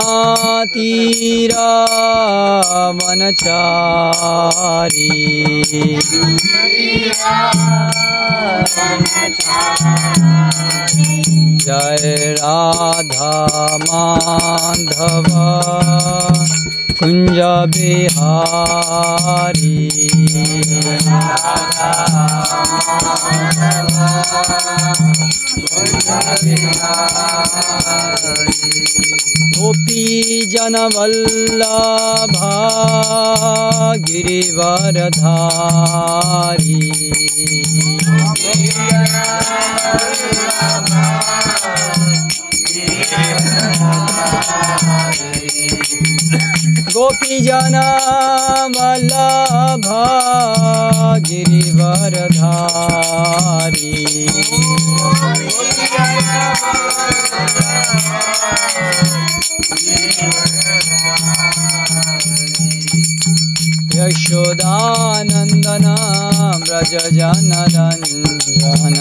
यमुनातीरा वनचारी जय राधा माधव कुंज बिहारी गोपी जन वल्लभा गिरिवरधारी गोपी जन वल्लभा गिरिवरधारी यशोदानंदन व्रज जन रंजन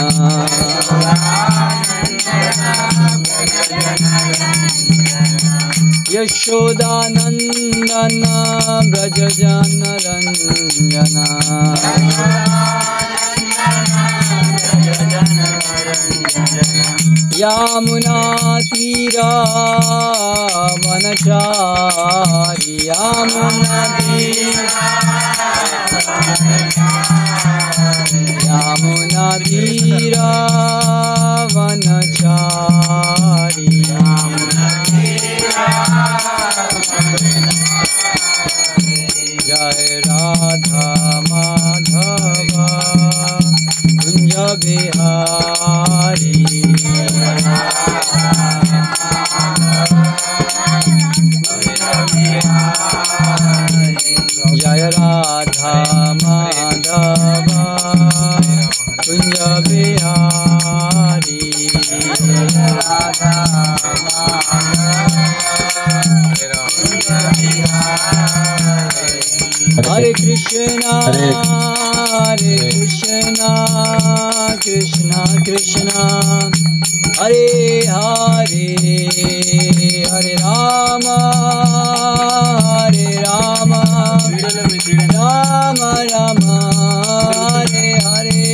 यशोदानंदन व्रज जन रंजन यमुना तीरा वनचारी यमुना तीरा वनचारी जय राधा माधव कुंज बिहारी जय राधा माधव कुंज बिहारी हरे कृष्णा कृष्णा कृष्णा हरे हरे हरे राम राम राम हरे हरे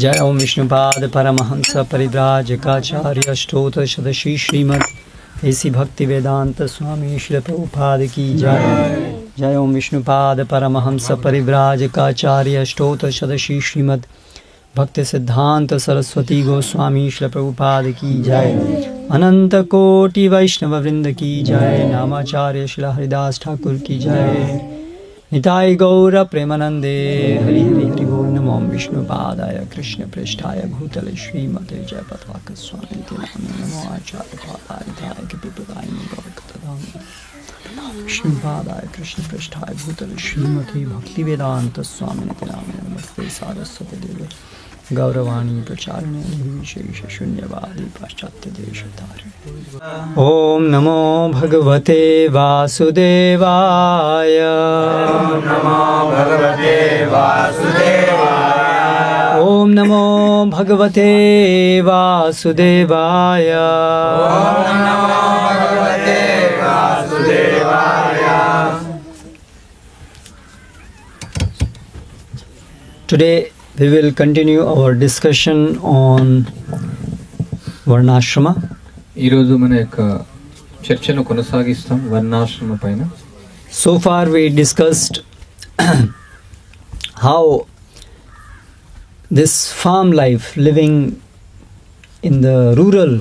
जय ओम विष्णुपाद परमहंस परिव्राजकाचार्य स्तोत्र सदशी श्रीमद ऐसी भक्ति वेदांत स्वामी श्री प्रभुपाद की जय। जय ओम विष्णुपाद परमहंस परिव्राजकाचार्य स्तोत्र सदशी श्रीमद भक्ति सिद्धांत सरस्वती गोस्वामी श्री प्रभुपाद की जय। अनंत कोटि वैष्णव वृंद की जय। नामाचार्य श्री हरिदास ठाकुर की जय। निताय गौर प्रेमानंदे हरि हरि हरि बोल। नमो विष्णुपादाय कृष्ण पृष्ठाय भूतले श्रीमते जय पताक स्वामी नमो आचार्य पादाय कृपदाय विष्णुपादाय कृष्ण पृष्ठाय भूतले श्रीमते भक्ति वेदांत स्वामी नमस्ते सारस्वती देवे गौरवाणी प्रचारणे विशेष शून्यवादी पाश्चात्य देशधारे। ओम नमो भगवते वासुदेवाय। ओम नमो भगवते वासुदेवाय। ओम नमो भगवते वासुदेवाय। ओम नमो भगवते वासुदेवाय। Today we will continue our discussion on Varnashrama. ఈరోజు మన యొక్క చర్చను కొనసాగిస్తాం వర్ణాశ్రమ పైన. So far we discussed how this farm life, living in the rural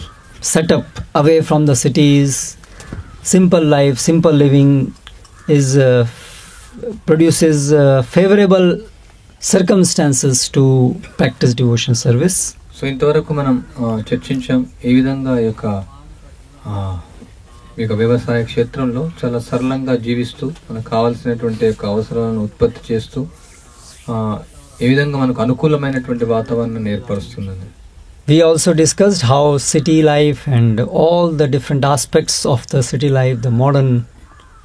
setup away from the cities, simple life, simple living is produces favorable circumstances to practice devotional service. So ఇంతవరకు మనం చర్చించాం ఏ విధంగా ఈ యొక్క మీకు వ్యవసాయ క్షేత్రంలో చాలా సరళంగా జీవిస్తూ మనకు కావాల్సినటువంటి యొక్క అవసరాలను ఉత్పత్తి చేస్తూ ఏ విధంగా మనకు అనుకూలమైనటువంటి వాతావరణాన్ని ఏర్పరుస్తుందండి. We also discussed how city life and all the different aspects of the city life, the modern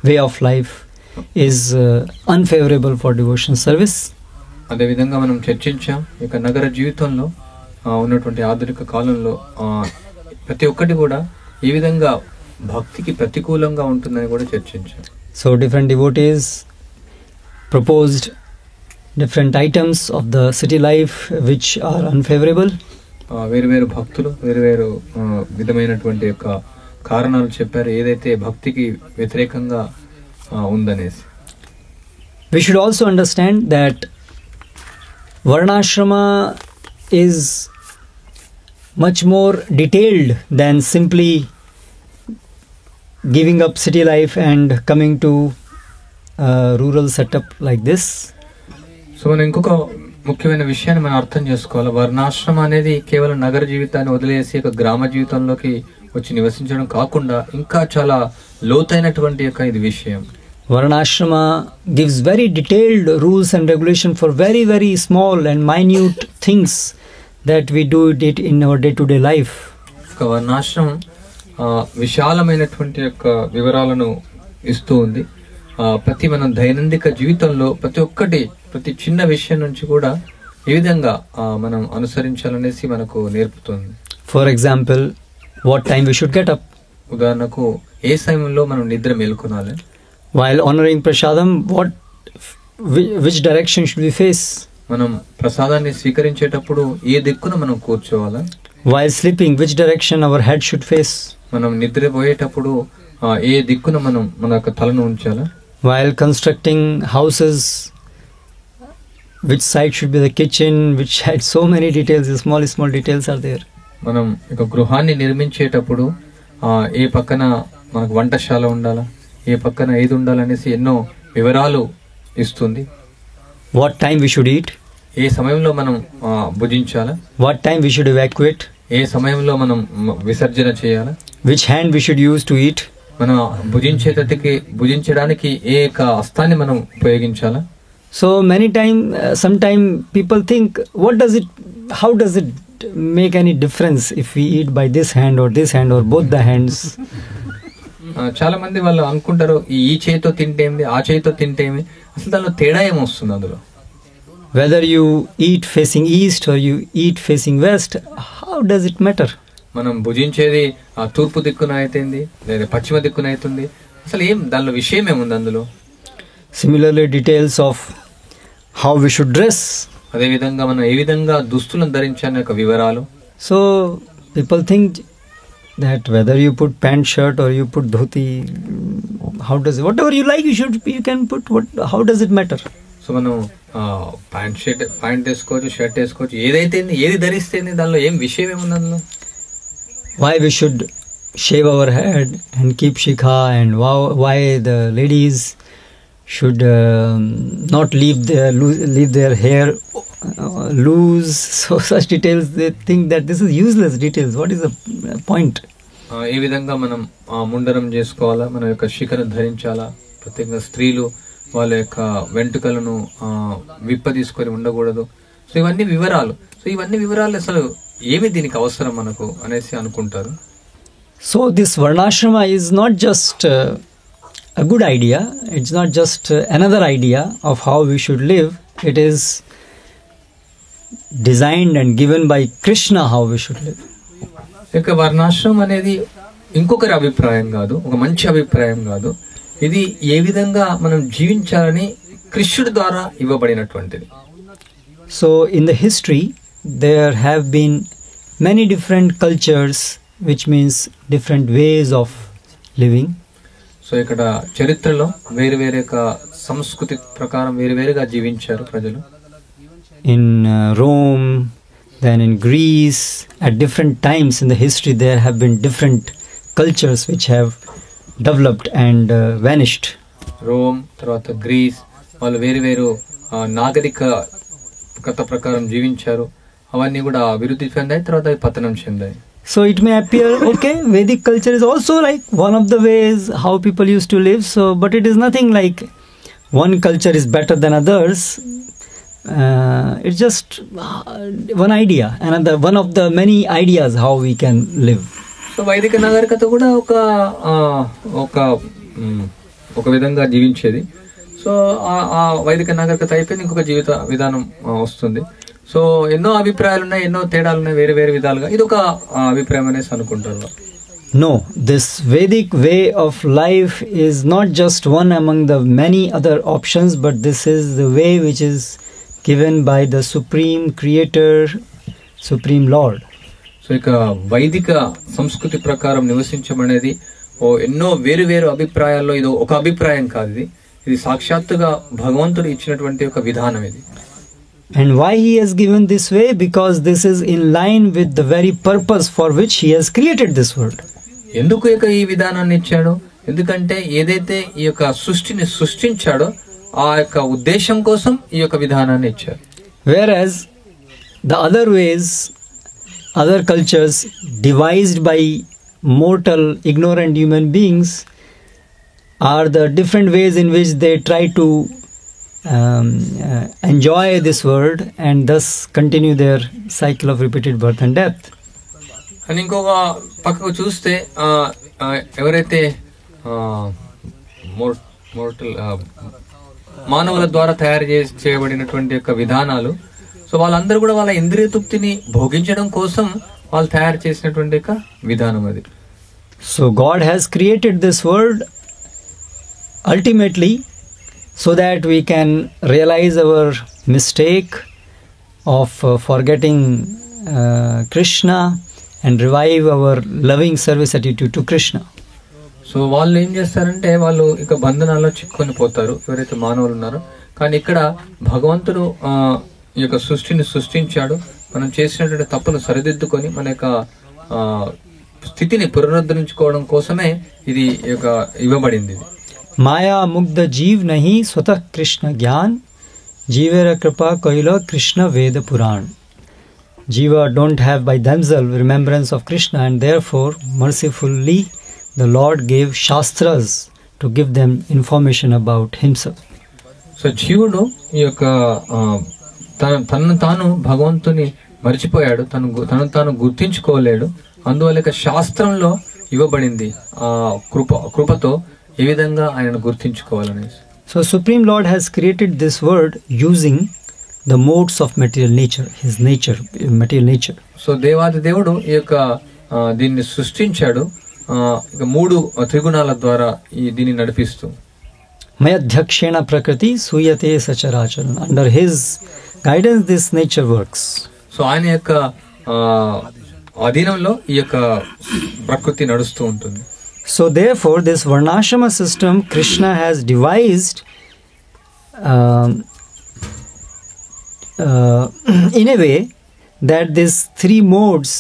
way of life, is unfavorable for devotion service. అదే విధంగా మనం చర్చించాం ఇక నగర జీవితంలో ఉన్నటువంటి ఆధునిక కాలంలో ప్రతి ఒక్కటి కూడా ఏ విధంగా భక్తికి ప్రతికూలంగా ఉంటుందని కూడా చర్చించాం. So different devotees proposed different items of the city life which are unfavorable. వేరు భక్తులు వేరు విధమైనటువంటి యొక్క కారణాలు చెప్పారు ఏదైతే భక్తికి వ్యతిరేకంగా ఉందనేసి. We should also understand that Varnashrama is much more detailed than simply giving up city life and coming to a rural setup like this. So మనం ఇంకొక ముఖ్యమైన విషయాన్ని మనం అర్థం చేసుకోవాలి. వర్ణాశ్రమం అనేది కేవలం నగర జీవితాన్ని వదిలేసి ఒక గ్రామ జీవితంలోకి వచ్చి నివసించడం కాకుండా ఇంకా చాలా లోతైనటువంటి యొక్క ఇది విషయం. Varnashrama gives very detailed rules and regulation for very, very small and minute things that we do it in our day-to-day life. వర్ణాశ్రమం విశాలమైనటువంటి యొక్క వివరాలను ఇస్తూ ఉంది. ప్రతి మనం దైనందిక జీవితంలో ప్రతి చిన్న విషయం నుంచి కూడా ఏ విధంగా మనం అనుసరించాలనేసి మనకు నేర్పుతుంది. For example, what time we should get up. ఉదాహరణకు ఏ సమయంలో మనం నిద్ర మేల్కొనాలి. While honoring prasadam, which direction should we face? మనం ప్రసాదాన్ని స్వీకరించేటప్పుడు ఏ దిక్కున మనం కూర్చోవాలా. While sleeping, which direction our head should face? మనం నిద్రపోయేటప్పుడు ఏ దిక్కున మనం మన యొక్క తలను ఉంచాలా. While constructing houses, which side should be the kitchen, which side, so many details, small details are there. మనం ఒక గృహాన్ని నిర్మించేటప్పుడు ఏ పక్కన మనకు వంటశాల ఉండాలా, ఏ పక్కన ఏది ఉండాలనేసి ఎన్నో వివరాలు ఇస్తుంది. What time we should eat? ఏ సమయంలో మనం భుజించాలా. What time we should evacuate? ఏ సమయంలో మనం విసర్జన చేయాలా. Which hand we should use to eat? మనం భుజించడానికి ఏ హస్తాన్ని మనం ఉపయోగించాలా. So many sometime people think, how does it make any difference if we eat by this hand or both the hands? చాలా మంది వాళ్ళు అనుకుంటారు ఈ చేతితో తింటేమి ఆ చేతితో తింటేమి, అసలు దానిలో తేడా ఏమొస్తుంది అందులో. Whether you eat facing east or you eat facing west, how does it matter? మనం భుజించేది ఆ తూర్పు దిక్కున అయితేంది లేదా పశ్చిమ దిక్కున అవుతుంది, అసలు దానిలో విషయం ఏముంది అందులో. Similarly, details of how we should dress. అదే విధంగా మనం ఏ విధంగా దుస్తులను ధరించాలనే ఒక వివరాలు. So people think that whether you put pant shirt or you put dhoti, whatever you like you can put. How does it matter? So మనం pant వేసుకోవచ్చు, shirt వేసుకోవచ్చు, ఏది ధరిస్తే దానిలో ఏం విషయం ఏముంది అందులో. Why we should shave our head and keep shikha, and why the ladies should not leave their hair loose. So such details, they think that this is useless details. What is the point? ఏ విధంగా మనం ముండనం చేసుకోవాలా, మన యొక్క శిఖను ధరించాలా, ప్రత్యేకంగా స్త్రీలు వాళ్ళ యొక్క వెంట్రుకలను విప్ప తీసుకొని ఉండకూడదు. సో ఇవన్నీ వివరాలు. అసలు ఏమి దీనికి అవసరం మనకు అనేసి అనుకుంటారు. So this Varnashrama is not just a good idea. It's not just another idea of how we should live. It is designed and given by Krishna how we should live. ఇక వర్ణాశ్రమం అనేది ఇంకొకరి అభిప్రాయం కాదు, ఒక మంచి అభిప్రాయం కాదు. ఇది ఏ విధంగా మనం జీవించాలని కృష్ణుడి ద్వారా ఇవ్వబడినటువంటిది. So in the history there have been many different cultures, which means different ways of living. So ఇక్కడ చరిత్రలో వేరే సంస్కృతి ప్రకారం వేరుగా జీవించారు ప్రజలు. In Rome, then in Greece, at different times in the history there have been different cultures which have developed and vanished. Rome తర్వాత grace వాళ్ళు వేరు నాగరికత ప్రకారం జీవించారు. అవన్నీ కూడా అభివృద్ధి చెందాయి, తర్వాత పతనం చెందాయి. So it may appear, okay, Vedic culture is also like one of the ways how people used to live. So, but it is nothing like one culture is better than others. It's just one idea, another one of the many ideas how we can live. So వైదిక నాగరికత కూడా ఒక విధంగా జీవించేది. So ఆ వైదిక నాగరికత అయిపోయింది, ఇంకొక జీవిత విధానం వస్తుంది. సో ఎన్నో అభిప్రాయాలు ఉన్నాయి, ఎన్నో తేడాలు ఉన్నాయి, వేరే వేరే విధాలుగా. ఇది ఒక అభిప్రాయం అనేసి అనుకుంటారు. No, this Vedic way of life is not just one among the many other options, but this is the way which is given by the Supreme Creator, Supreme Lord. So ఇక వైదిక సంస్కృతి ప్రకారం నివసించమనేది ఎన్నో వేరు వేరు అభిప్రాయాల్లో ఇది ఒక అభిప్రాయం కాదు. ఇది సాక్షాత్తుగా భగవంతుడు ఇచ్చినటువంటి ఒక విధానం ఇది. And why he has given this way? Because this is in line with the very purpose for which he has created this world. ఎందుకు ఇక ఈ విధానాన్ని ఇచ్చాడు? ఎందుకంటే ఏదైతే ఈ యొక్క సృష్టిని సృష్టించాడో ఆ యొక్క ఉద్దేశం కోసం ఈ యొక్క విధానాన్ని ఇచ్చాడు. Whereas the other ways, other cultures devised by mortal ignorant human beings are the different ways in which they try to enjoy this world and thus continue their cycle of repeated birth and death. అని ఇంకొక పక్కకు చూస్తే ఎవరైతే mortal మానవుల ద్వారా తయారు చేయబడినటువంటి యొక్క విధానాలు, సో వాళ్ళందరూ కూడా వాళ్ళ ఇంద్రియ తృప్తిని భోగించడం కోసం వాళ్ళు తయారు చేసినటువంటి యొక్క విధానం అది. So God has created this world ultimately so that we can realize our mistake of forgetting Krishna and revive our loving service attitude to Krishna. So వాళ్ళు ఏం చేస్తారంటే వాళ్ళు ఇక బంధనాల్లో చిక్కుకొని పోతారు ఎవరైతే మానవులు ఉన్నారో. కానీ ఇక్కడ భగవంతుడు ఈ యొక్క సృష్టిని సృష్టించాడు, మనం చేసినటువంటి తప్పును సరిదిద్దుకొని మన యొక్క స్థితిని పునరుద్ధరించుకోవడం కోసమే ఇది ఇవ్వబడింది. మాయా ముగ్ధ జీవ్ నహి స్వతః కృష్ణ జ్ఞాన్ జీవేర కృపా కైల కృష్ణ వేద Pooran. Jiva don't have by themselves remembrance of Krishna, and therefore mercifully the Lord gave Shastras to give them information about himself. So జీవుడు ఈ యొక్క తనను తాను భగవంతుని మర్చిపోయాడు, తనను తాను గుర్తించుకోలేడు. అందువల్ల శాస్త్రంలో ఇవ్వబడింది ఆ కృపతో ఏ విధంగా ఆయనను గుర్తించుకోవాలనేసి. So Supreme Lord has created this world using the modes of material nature, his nature, material nature. So దేవాది దేవుడు ఈ యొక్క దీన్ని సృష్టించాడు ఇక 3 త్రిగుణాల ద్వారా దీన్ని నడిపిస్తూ. Mayadhyakshena prakriti suyate sacharacharan. Under his guidance this nature works. So ఆయన యొక్క అధీనంలో ఈ యొక్క ప్రకృతి నడుస్తూ ఉంటుంది. So therefore this varnashrama system Krishna has devised in a way that these 3 modes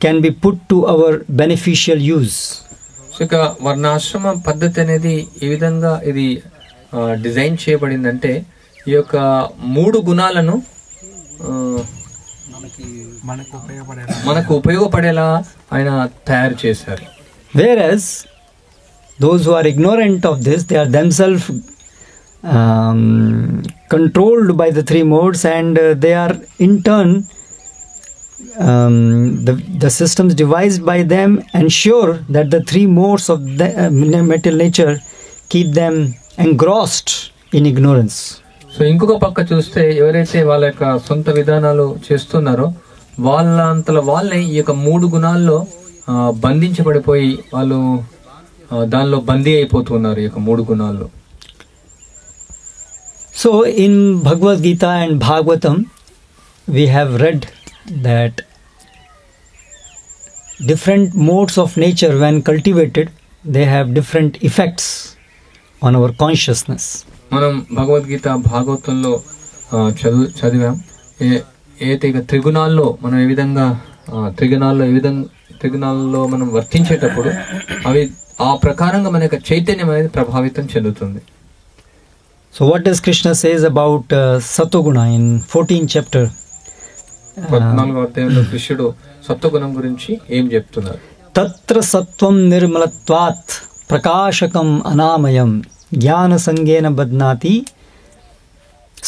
can be put to our beneficial use. So ఇక వర్ణాశ్రమ పద్ధతి అనేది ఈ విధంగా ఇది డిజైన్ చేయబడిందంటే ఈ యొక్క 3 గుణాలను మనకు ఉపయోగపడేలా ఆయన తయారు చేశారు. Whereas those who are ignorant of this, they are themselves controlled by the 3 modes, and they are in turn the systems devised by them ensure that the 3 modes of the material nature keep them engrossed in ignorance. So ఇంకొక పక్క చూస్తే ఎవరైతే వాళ్ళ యొక్క సొంత విధానాలు చేస్తున్నారో వాళ్ళంతలో వాళ్ళే ఈ యొక్క 3 గుణాల్లో బంధించబడిపోయి వాళ్ళు దానిలో బందీ అయిపోతున్నారు ఈ యొక్క 3 గుణాల్లో. So in Bhagavad Gita and Bhagavatam we have read that different modes of nature when cultivated they have different effects on our consciousness. మనం భగవద్గీత భాగవతంలో చదివాం ఏదైతే ఇక త్రిగుణాల్లో మనం ఏ విధంగా త్రిగుణాల్లో మనం వర్తించేటప్పుడు అవి ఆ ప్రకారంగా మన యొక్క చైతన్యం అనేది ప్రభావితం చెందుతుంది. So what does Krishna says about Satoguna in 14th chapter? 14వ అధ్యాయంలో కృష్ణుడు సత్వగుణం గురించి ఏం చెప్తున్నారు? తత్ర సత్వం నిర్మలత్వాత్ ప్రకాశకం అనామయం జ్ఞాన సంగేన బధ్నాతి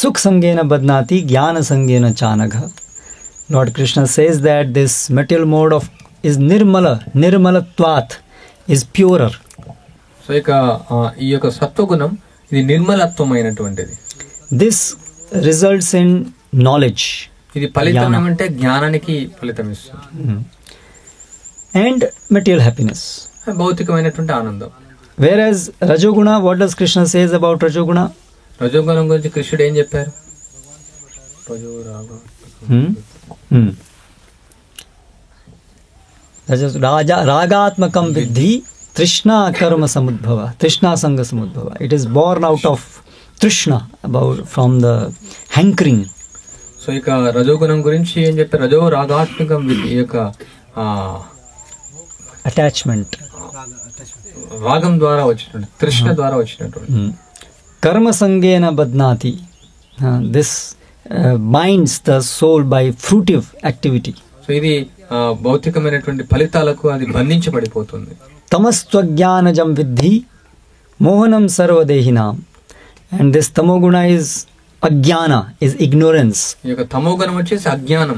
సుఖ సంగేన బధ్నాతి జ్ఞాన సంగేన చానఘ. Lord Krishna says that this material mode of is nirmalatvat is purer. So ఇక ఈ యొక్క సత్వగుణం ఇది నిర్మలత్వమైనటువంటిది. This results in knowledge. ఇది ఫలితం ఏమంటే జ్ఞానానికి ఫలితం ఇస్తుంది. And material happiness. భౌతికమైనటువంటి ఆనందం. Whereas Rajoguna, what does Krishna says about Rajoguna? రజోగుణం గురించి కృష్ణుడు ఏం చెప్పారు? Ragatmakam vidhi trishna karma samudbhava, trishna sanga samudbhava. It is born out of trishna, about from the hankering. So ఇక రజోగుణం గురించి ఏం చెప్పారు? రజో రాగాత్మకం విధి, ఈ యొక్క అటాచ్మెంట్, రాగం ద్వారా వచ్చినటువంటి, తృష్ణ ద్వారా వచ్చినటువంటి. కర్మ సంగేన బధ్నాతి, this binds the soul by fruitive activity. So ఇది భౌతికమైనటువంటి ఫలితాలకు అది బంధించబడిపోతుంది. తమస్త్వజ్ఞానజం విద్ధి Mohanam సర్వదేహినాం. And this tamoguna is అజ్ఞాన, is ignorance. ఈ యొక్క తమోగుణం వచ్చేసి అజ్ఞానం.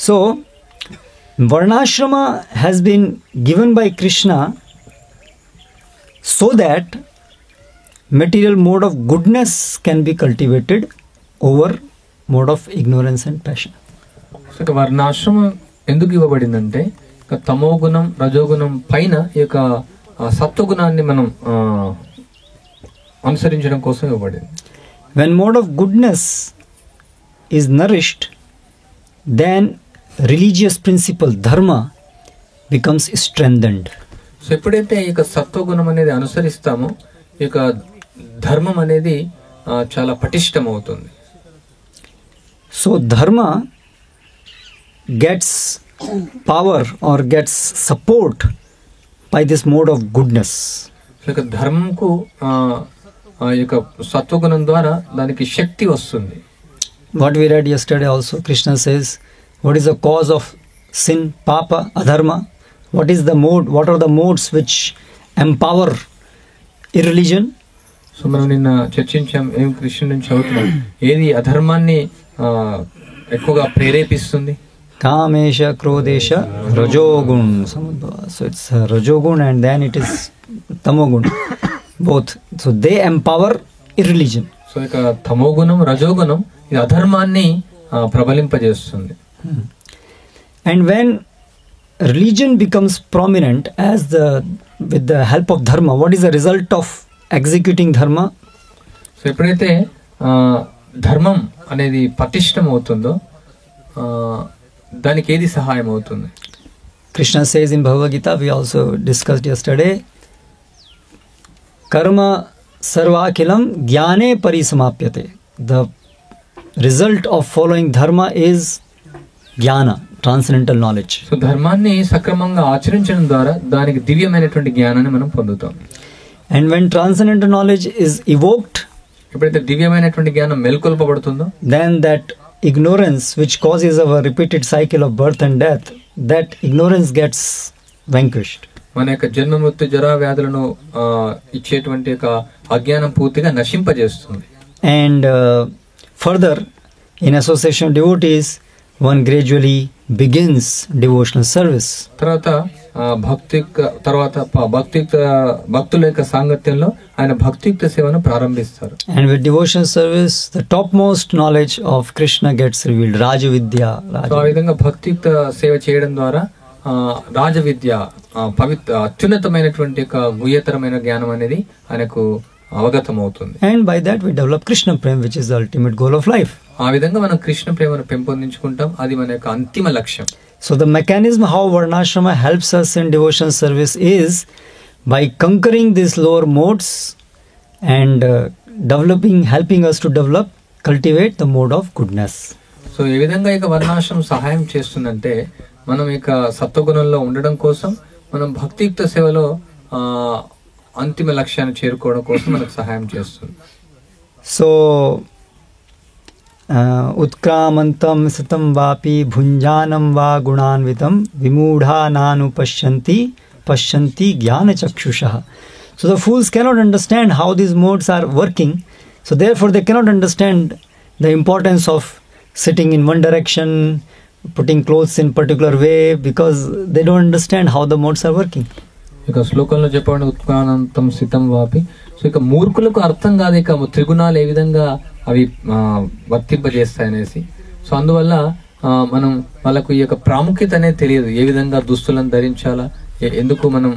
So varnashrama has been given by Krishna so that material mode of goodness can be cultivated over mode of ignorance and passion. ఇక వర్ణాశ్రమం ఎందుకు ఇవ్వబడిందంటే తమోగుణం రజోగుణం పైన ఈ యొక్క సత్వగుణాన్ని మనం అనుసరించడం కోసం ఇవ్వబడింది. When mode of goodness is nourished, then religious principle dharma becomes strengthened. So ఎప్పుడైతే ఈ యొక్క సత్వగుణం అనేది అనుసరిస్తామో ఈ యొక్క ధర్మం అనేది చాలా పటిష్టం అవుతుంది. So dharma gets power or gets support by this mode of goodness. So ఇక ధర్మంకు ఈ యొక్క సత్వగుణం ద్వారా దానికి శక్తి వస్తుంది. What we read yesterday also, Krishna says, what is the cause of sin, papa, adharma? What is the mode? What are the modes which empower irreligion? So మనం నిన్న చర్చించాం, ఏం కృష్ణుడి నుంచి చదువుతున్నాం, ఏది అధర్మాన్ని ఎక్కువగా ప్రేరేపిస్తుంది? కామేశ క్రోధేశ రజోగుణ samudbhava. So it's rajogun and then it is tamogun, both. So they empower irreligion. So ఇక తమోగుణం రజోగుణం ఇది అధర్మాన్ని ప్రబలింపజేస్తుంది. And when religion becomes prominent as with the help of dharma, what is the result of executing dharma? So ఎప్పుడైతే ధర్మం అనేది పటిష్టం అవుతుందో దానికి ఏది సహాయం అవుతుంది? Krishna says in Bhagavad Gita, we also discussed yesterday, karma sarvakilam jnane parisamapyate. The result of following dharma is jnana, transcendental knowledge. So ధర్మాన్ని సక్రమంగా ఆచరించడం ద్వారా దానికి దివ్యమైనటువంటి జ్ఞానాన్ని మనం పొందుతాం. And when transcendental knowledge is evoked, ఎప్పుడైతే దివ్యమైనటువంటి జ్ఞానం మేల్కొల్పబడుతుందో, then that ignorance which causes our repeated cycle of birth and death, that ignorance gets vanquished. మన యొక్క జన్మ మృత్యు జరా వ్యాధులను ఇచ్చేటువంటి యొక్క అజ్ఞానం పూర్తిగా నశింపజేస్తుంది. And further, in association of devotees, one gradually begins devotional service. తర్వాత భక్తుల యొక్క సాంగత్యంలో ఆయన భక్తియుక్త సేవను ప్రారంభిస్తారు. And with devotional service, the topmost knowledge of Krishna gets revealed. Rajavidya. So ఆ విధంగా భక్తియుక్త సేవ చేయడం ద్వారా రాజవిద్య అత్యున్నతమైనటువంటి యొక్క గుహ్యతరమైన జ్ఞానం అనేది ఆయనకు అవగతం అవుతుంది. And by that we develop Krishna Prem, which is the ultimate goal of life. ఆ విధంగా మనం కృష్ణ ప్రేమను పెంపొందించుకుంటాం, అది మన యొక్క అంతిమ లక్ష్యం. So the mechanism how Varnashrama helps us in devotional service is by conquering these lower modes and helping us to cultivate the mode of goodness. So ఏ విధంగా ఇక వర్ణాశ్రమం సహాయం చేస్తుందంటే మనం ఇక సత్వగుణంలో ఉండడం కోసం, మనం భక్తియుక్త సేవలో అంతిమ లక్ష్యాన్ని చేరుకోవడం కోసం మనకు సహాయం చేస్తుంది. So उत्क्रामन्तं सितं वापि भुञ्जानं वा गुणान्वितं विमूढा नानुपश्यन्ति पश्यन्ति ज्ञानचक्षुषः. So the fools cannot understand how these modes are working. So therefore they cannot understand the importance of sitting in one direction, putting clothes in particular way, because they don't understand how the modes are working. ఇక శ్లోకంలో చెప్పండి ఉత్క్రానంతం సితం వాపి. So ఇక మూర్ఖులకు అర్థం కాదు ఇక త్రిగుణాలు ఏ విధంగా అవి వర్తింపజేస్తాయనేసి. So అందువల్ల మనం వాళ్ళకు ఈ యొక్క ప్రాముఖ్యత అనేది తెలియదు, ఏ విధంగా దుస్తులను ధరించాలా, ఎందుకు మనం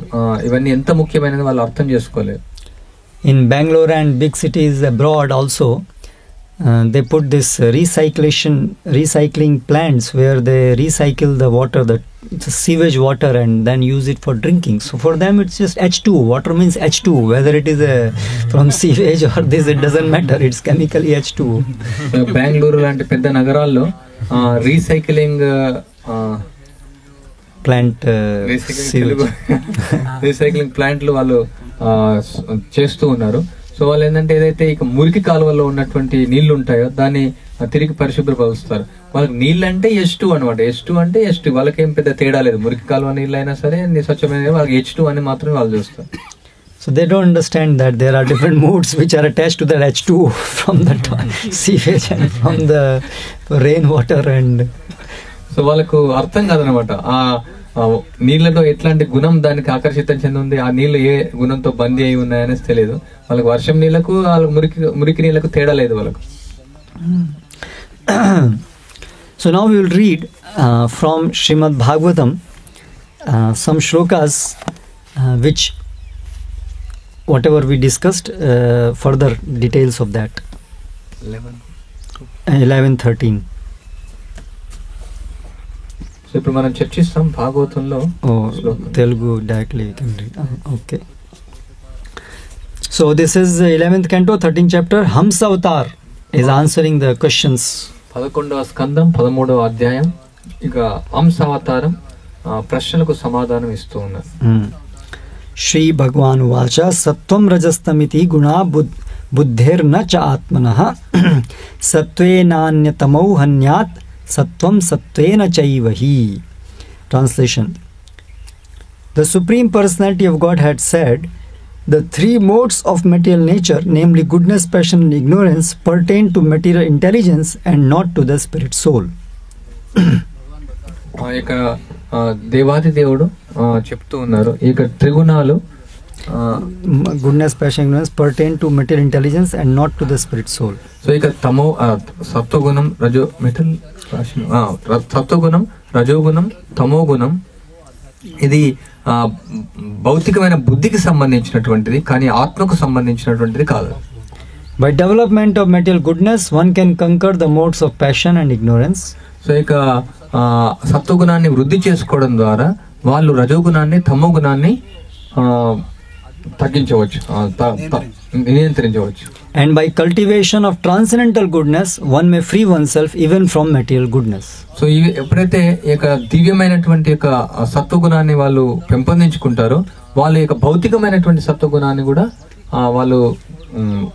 ఇవన్నీ ఎంత ముఖ్యమైనది వాళ్ళు అర్థం చేసుకోలేదు. In Bangalore and big cities abroad also, they put this recycling plants where they recycle the water, the sewage water, and then use it for drinking. So for them it's just H2. Water means H2. Whether it is from sewage or this, it doesn't matter. It's chemically H2. Bengaluru లాంటి పెద్ద నగరాల్లో recycling plant recycling ప్లాంట్లు వాళ్ళు చేస్తూ ఉన్నారు. So వాళ్ళు ఏంటంటే ఏదైతే ఇక మురికి కాలువల్లో ఉన్నటువంటి నీళ్లు ఉంటాయో దాన్ని తిరిగి పరిశుభ్రపరుస్తారు. వాళ్ళకి నీళ్ళు అంటే H2 అనమాట. H2 అంటే H2, వాళ్ళకేం పెద్ద తేడా లేదు. మురికి కాలువ నీళ్ళు అయినా సరే స్వచ్ఛమైన వాళ్ళకి H2 అని మాత్రమే వాళ్ళు చూస్తారు. So they don't understand that there are different modes which are attached to that H2 from the sewage and from the rainwater and. So వాళ్ళకు అర్థం కాదనమాట ఆ నీళ్లతో ఎట్లాంటి గుణం దానికి ఆకర్షితం చెంది ఉంది, ఆ నీళ్లు ఏ గుణంతో బందీ అయి ఉన్నాయనేసి తెలియదు వాళ్ళకి. వర్షం నీళ్లకు వాళ్ళకి మురికి నీళ్లకు తేడా లేదు వాళ్ళకు. So now we will read from Srimad Bhagavatam some shlokas which whatever we discussed, further details of that. 11-13. So ఇప్పుడు మనం చర్చిస్తాం భాగవతంలో. Telugu directly you can read. Okay. So this is 11th canto, 13th chapter. Hamsa Avatar is answering the questions. 11వ స్కందం 13వ అధ్యాయం. ఇక హంస అవతారం ప్రశ్నలకు సమాధానం ఇస్తూ ఉన్నారు. శ్రీ భగవాన్ ఉవాచ సత్వం రజస్తమితి గుణా బుద్ధిర్న చ ఆత్మనః సత్వేనాన్యతమౌ హన్యాత్ సత్వం సత్వేన చైవహి. Translation. The Supreme Personality of Godhead said, the three modes of material nature, namely goodness, passion and ignorance, pertain to material intelligence and not to the spirit soul. ఇక దేవాది దేవుడు చెప్తూ ఉన్నారు ఇక త్రిగుణాలు goodness, passion, ignorance pertain to material intelligence and not to the spirit soul. So ఇక సత్వగుణం సత్వగుణం రజోగుణం తమోగుణం ఇది భౌతికమైన బుద్ధికి సంబంధించినటువంటిది, కానీ ఆత్మకు సంబంధించినటువంటిది కాదు. By development of material goodness, one can conquer the modes of passion and ignorance. So ఇక సత్వగుణాన్ని వృద్ధి చేసుకోవడం ద్వారా వాళ్ళు రజోగుణాన్ని తమోగుణాన్ని తగ్గించవచ్చు, నియంత్రించవచ్చు. And by cultivation of transcendental goodness, one may free oneself even from material goodness. So ఇవి ఎప్పుడైతే ఈ దివ్యమైనటువంటి సత్వగుణాన్ని వాళ్ళు పెంపొందించుకుంటారో వాళ్ళ యొక్క భౌతికమైనటువంటి సత్వగుణాన్ని కూడా వాళ్ళు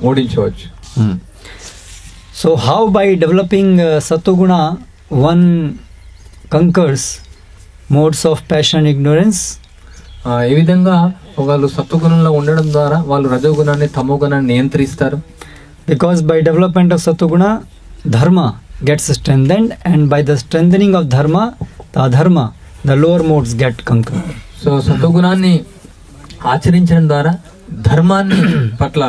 ఓడించవచ్చు. So how by developing sattva-guna one conquers modes of passion and ignorance? ఏ విధంగా వాళ్ళు సత్వగుణంలో ఉండడం ద్వారా వాళ్ళు రజోగుణాన్ని తమోగుణాన్ని నియంత్రిస్తారు. Because by development of sattva-guna, dharma gets strengthened, and by the strengthening of dharma, the adharma, the lower modes get conquered. So సత్వగుణాన్ని ఆచరించడం ద్వారా ధర్మాన్ని పట్ల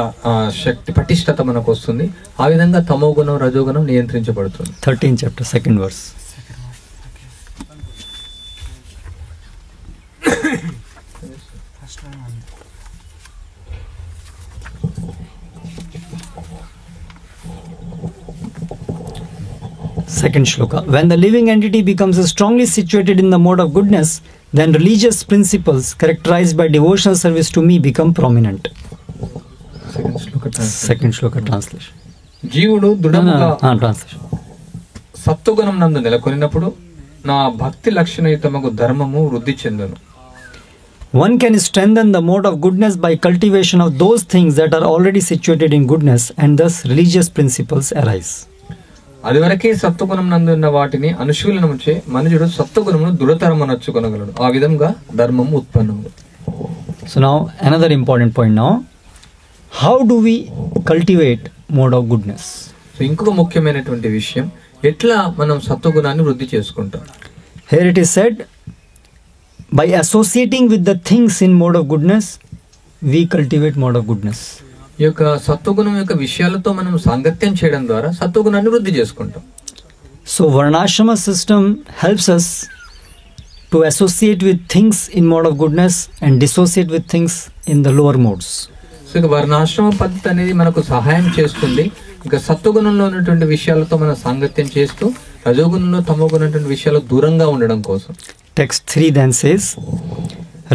శక్తి పటిష్టత మనకు వస్తుంది. ఆ విధంగా తమోగుణం రజోగుణం నియంత్రించబడుతుంది. 13th chapter, 2nd verse. Second shloka. When the living entity becomes strongly situated in the mode of goodness, then religious principles characterized by devotional service to me become prominent. Second shloka translation. జీవుడు దృఢముగా translation. సత్వగుణం నందు నెలకొనినప్పుడు నా భక్తి లక్షణయుతమగు ధర్మము వృద్ధి చెందును. One can strengthen the mode of goodness by cultivation of those things that are already situated in goodness, and thus religious principles arise. అది వరకే సత్వగుణం నందు ఉన్న వాటిని అనుశీలనముచే మనుషుడు సత్వగుణమును దృఢతరమనర్చుకొనగలడు. ఆ విధంగా ధర్మము ఉత్పన్నము. So now another important point now. How do we cultivate mode of goodness? So ఇంకొక ముఖ్యమైనటువంటి విషయం, ఎట్లా మనం సత్వగుణాన్ని వృద్ధి చేసుకుంటాం. Here it is said, by associating with the things in mode of goodness, we cultivate mode of goodness. ఈ యొక్క సత్వగుణం యొక్క విషయాలతో మనం సాంగత్యం చేయడం ద్వారా సత్వగుణాన్ని వృద్ధి చేసుకుంటాం. So Varnashrama system helps us to associate with things in mode of goodness and dissociate with things in the lower modes. So ఇక వర్ణాశ్రమ పద్ధతి అనేది మనకు సహాయం చేస్తుంది. ఇక సత్వగుణంలో ఉన్నటువంటి విషయాలతో మనం సాంగత్యం చేస్తూ రజోగుణంలో తమోగుణం విషయాలు దూరంగా ఉండడం కోసం. Text 3 then says,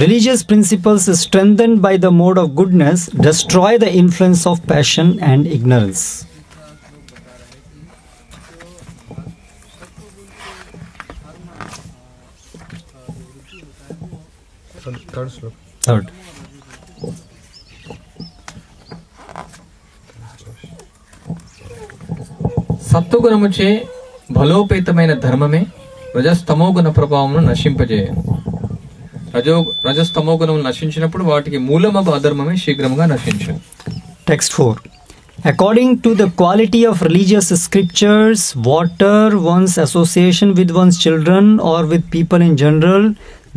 religious principles strengthened by the mode of goodness destroy the influence of passion and ignorance. Third. సత్వగుణముచే బలోపేతమైన ధర్మమే రజస్తమోగుణ ప్రభావమును నశింపజేయను. రజస్తమోగుణము నశించినప్పుడు వాటికి మూలమగు అధర్మమే శీఘ్రముగా నశించును. Text 4. According to the quality of religious scriptures, water one's association with one's children or with people in general,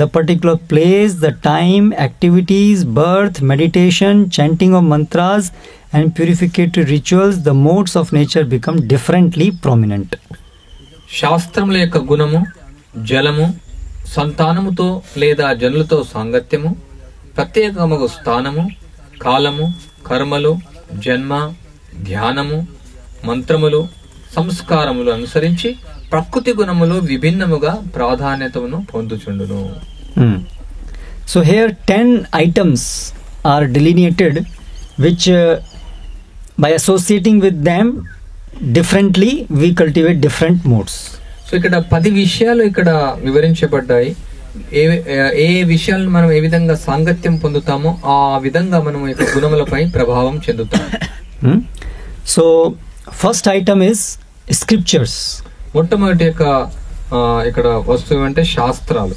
the particular place, the time, activities, birth, meditation, chanting of mantras and purificatory rituals, the modes of nature become differently prominent. శాస్త్రముల యొక్క గుణము, జలము, సంతానముతో లేదా జనులతో సాంగత్యము, ప్రత్యేకమగు స్థానము, కాలము, కర్మలు, జన్మ, ధ్యానము, మంత్రములు, సంస్కారములు అనుసరించి ప్రకృతి గుణములు విభిన్నముగా ప్రాధాన్యతను పొందుచుండును. So here 10 items are delineated which by associating with them differently we cultivate different modes. So ఇక్కడ 10 విషయాలు ఇక్కడ వివరించబడ్డాయి. ఏ విషయాలను మనం ఏ విధంగా సాంగత్యం పొందుతామో ఆ విధంగా మనం ఈ గుణములపై ప్రభావం చెందుతాం. So first item is scriptures. మొట్టమొదటి ఇక్కడ వస్తువు అంటే శాస్త్రాలు.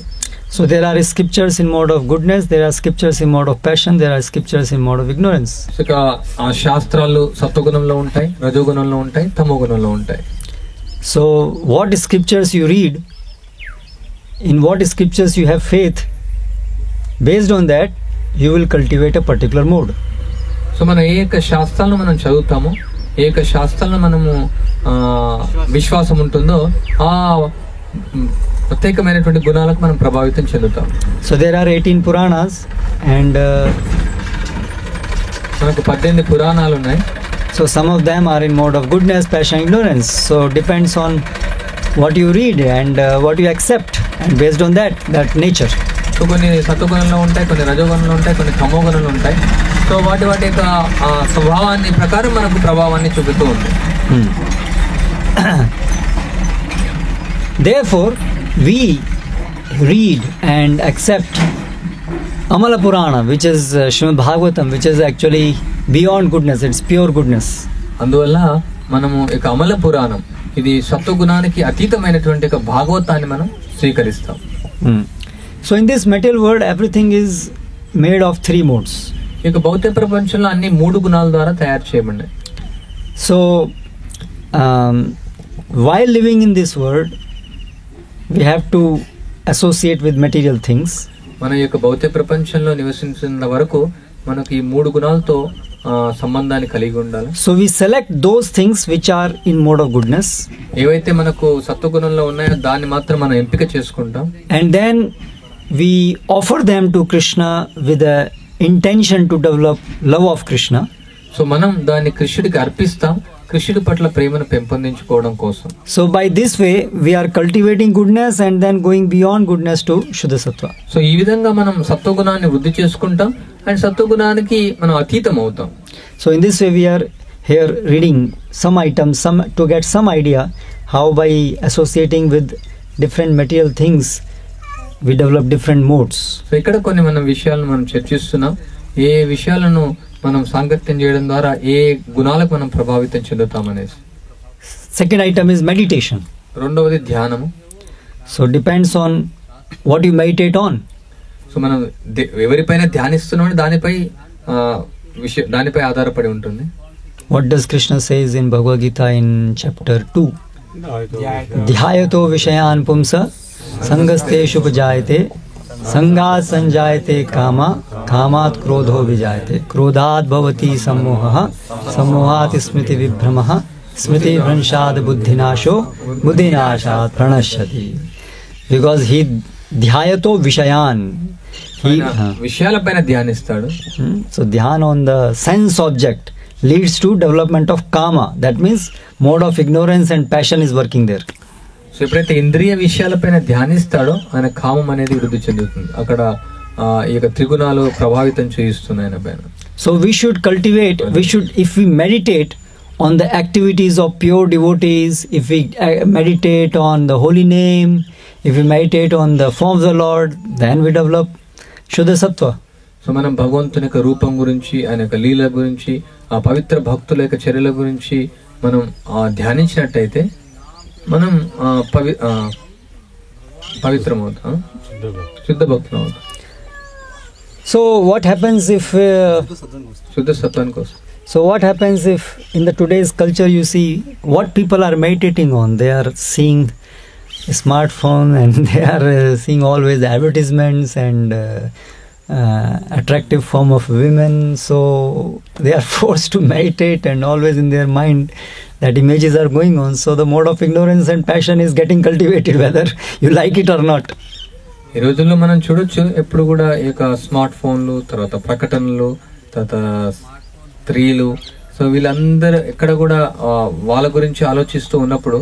So there are scriptures in mode of goodness, there are scriptures in mode of passion, there are scriptures in mode of ignorance. So ఇక ఆ శాస్త్రాలు సత్వగుణంలో ఉంటాయి, రజోగుణంలో ఉంటాయి, తమోగుణంలో ఉంటాయి. So what scriptures you read, in what scriptures you have faith, based on that you will cultivate a particular mode. So మనం ఏ యొక్క శాస్త్రాలను మనం చదువుతామో, ఏ యొక్క శాస్త్రాలను మనము విశ్వాసం ఉంటుందో ఆ ప్రత్యేకమైనటువంటి గుణాలకు మనం ప్రభావితం చెందుతాం. So there are 18 Puranas and మనకు 18 పురాణాలు ఉన్నాయి. so some of them are in mode of goodness, passion, ignorance. So depends on what you read and what you accept, and based on that nature. So కొన్ని సత్వగుణంలో ఉంటాయి, కొన్ని రజోగుణంలో ఉంటాయి, కొన్ని తమోగుణంలో ఉంటాయి. సో వాటి యొక్క స్వభావాన్ని ప్రకారం మనకు ప్రభావాన్ని చూపుతూ ఉంది. Therefore we read and accept Amala Purana, which is Srimad Bhagavatam, which is actually beyond goodness, it's pure goodness. అందువల్ల మనము ఇక అమల పురాణం, ఇది సత్వగుణానికి అతీతమైనటువంటి ఒక భాగవతాన్ని మనం స్వీకరిస్తాం. So in this material world everything is made of 3 modes. ఇక భౌతిక ప్రపంచంలో అన్ని 3 గుణాల ద్వారా తయారు చేయబడినాయి. So while living in this world we have to associate with material things. మన యొక్క భౌతిక ప్రపంచంలో నివసించిన వరకు మనకు ఈ 3 గుణాలతో సంబంధాన్ని కలిగి ఉండాలి. So we select those things which are in mode of goodness. ఏవైతే మనకు సత్వగుణంలో ఉన్నాయో దాన్ని మాత్రం మనం ఎంపిక చేసుకుంటాం. And then we offer them to Krishna with the intention to develop love of Krishna. So మనం దాన్ని కృష్ణుడికి అర్పిస్తాం, కృష్ణుడి పట్ల ప్రేమను పెంపొందించుకోవడం కోసం. So by this way we are cultivating goodness and then going beyond goodness to Shuddha Sattva. So ఈ విధంగా మనం సత్వగుణాన్ని వృద్ధి చేసుకుంటాం అండ్ సత్వగుణానికి మనం అతీతం అవుతాం. So in this way we are here reading some items to get some idea how by associating with different material things we develop different modes. So ఇక్కడ కొన్ని మనం విషయాలను మనం చర్చిస్తున్నాం. ఏ విషయాలను మనం సాంగత్యం చేయడం ద్వారా ఏ గుణాలకు మనం ప్రభావితం చెందుతాం అనేసి. Second item is meditation. రెండవది ధ్యానము. So depends on what you meditate on. So మనం ఎవరిపైన ధ్యానిస్తున్నామో దానిపై ఆధారపడి ఉంటుంది. What does Krishna says in Bhagavad Gita in chapter 2? Dhyayato vishayan pumsa sangasteshu upajayate sangat sanjayate kama kamat krodho vijayate krodhat bhavati sammohah sammohat smriti vibhramah smriti भ्रंशाद बुद्धिनाशो बुद्धिनाशात् प्रणश्यति. Because he ध्यायतो विषयान, విషయాలపైన ధ్యానిస్తాడు. So dhyan on the sense object leads to development of kama. That means mode of ignorance and passion is working there. So ఎప్పుడైతే ఇంద్రియ విషయాలపైన ధ్యానిస్తాడో ఆయన కామం అనేది వృద్ధి చెందుతుంది. అక్కడ ఈ యొక్క త్రిగుణాలు ప్రభావితం చేయిస్తున్నాయి ఆయన పైన. So we should cultivate, if we meditate on the activities of pure devotees, if we meditate on the holy name, if we meditate on the form of the Lord, then we develop Shuddha Sattva. So మనం భగవంతుని యొక్క రూపం గురించి, ఆయన యొక్క లీల గురించి, ఆ పవిత్ర భక్తుల యొక్క చర్యల గురించి మనం ధ్యానించినట్టయితే మనం పవిత్రమవుతాం, శుద్ధ భక్తులం అవుతాం. So what happens if శుద్ధ సత్వాని కోసం. So what happens if in the today's culture you see what people are meditating on? They are seeing a smartphone and they are seeing always advertisements and attractive form of women. So they are forced to meditate and always in their mind that images are going on. So the mode of ignorance and passion is getting cultivated whether you like it or not. ఈ రోజుల్లో మనం చూడొచ్చు ఎప్పుడు కూడా ఈ యొక్క smart ఫోన్లు, తర్వాత ప్రకటనలు, తర్వాత స్త్రీలు, సో వీళ్ళందరూ ఎక్కడ కూడా వాళ్ళ గురించి ఆలోచిస్తూ ఉన్నప్పుడు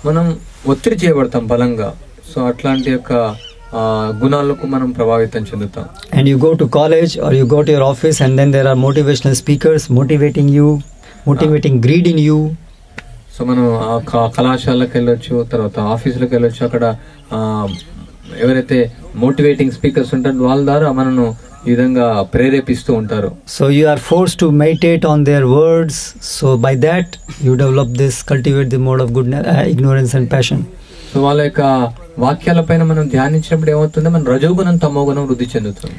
మనం ఒత్తిడి చేయబడతాం బలంగా. సో అట్లాంటి యొక్క గుణాలకు మనం ప్రభావితం చెందుతాం. And you go to college or you go to your office and then there are motivational speakers motivating you, motivating greed in you. So మనం కళాశాలకు వెళ్ళొచ్చు, తర్వాత ఆఫీసులకు వెళ్ళొచ్చు. అక్కడ ఎవరైతే మోటివేటింగ్ స్పీకర్స్ ఉంటారో వాళ్ళ ద్వారా మనను ఈ విధంగా ప్రేరేపిస్తూ ఉంటారు. So you are forced to meditate on their words. So by that you develop this, cultivate the mode of goodness, ignorance and passion. So వాళ్ళ యొక్క వాక్యాలపైన మనం ధ్యానించినప్పుడు ఏమవుతుంది, మన రజోగుణం తమోగుణం వృద్ధి చెందుతుంది.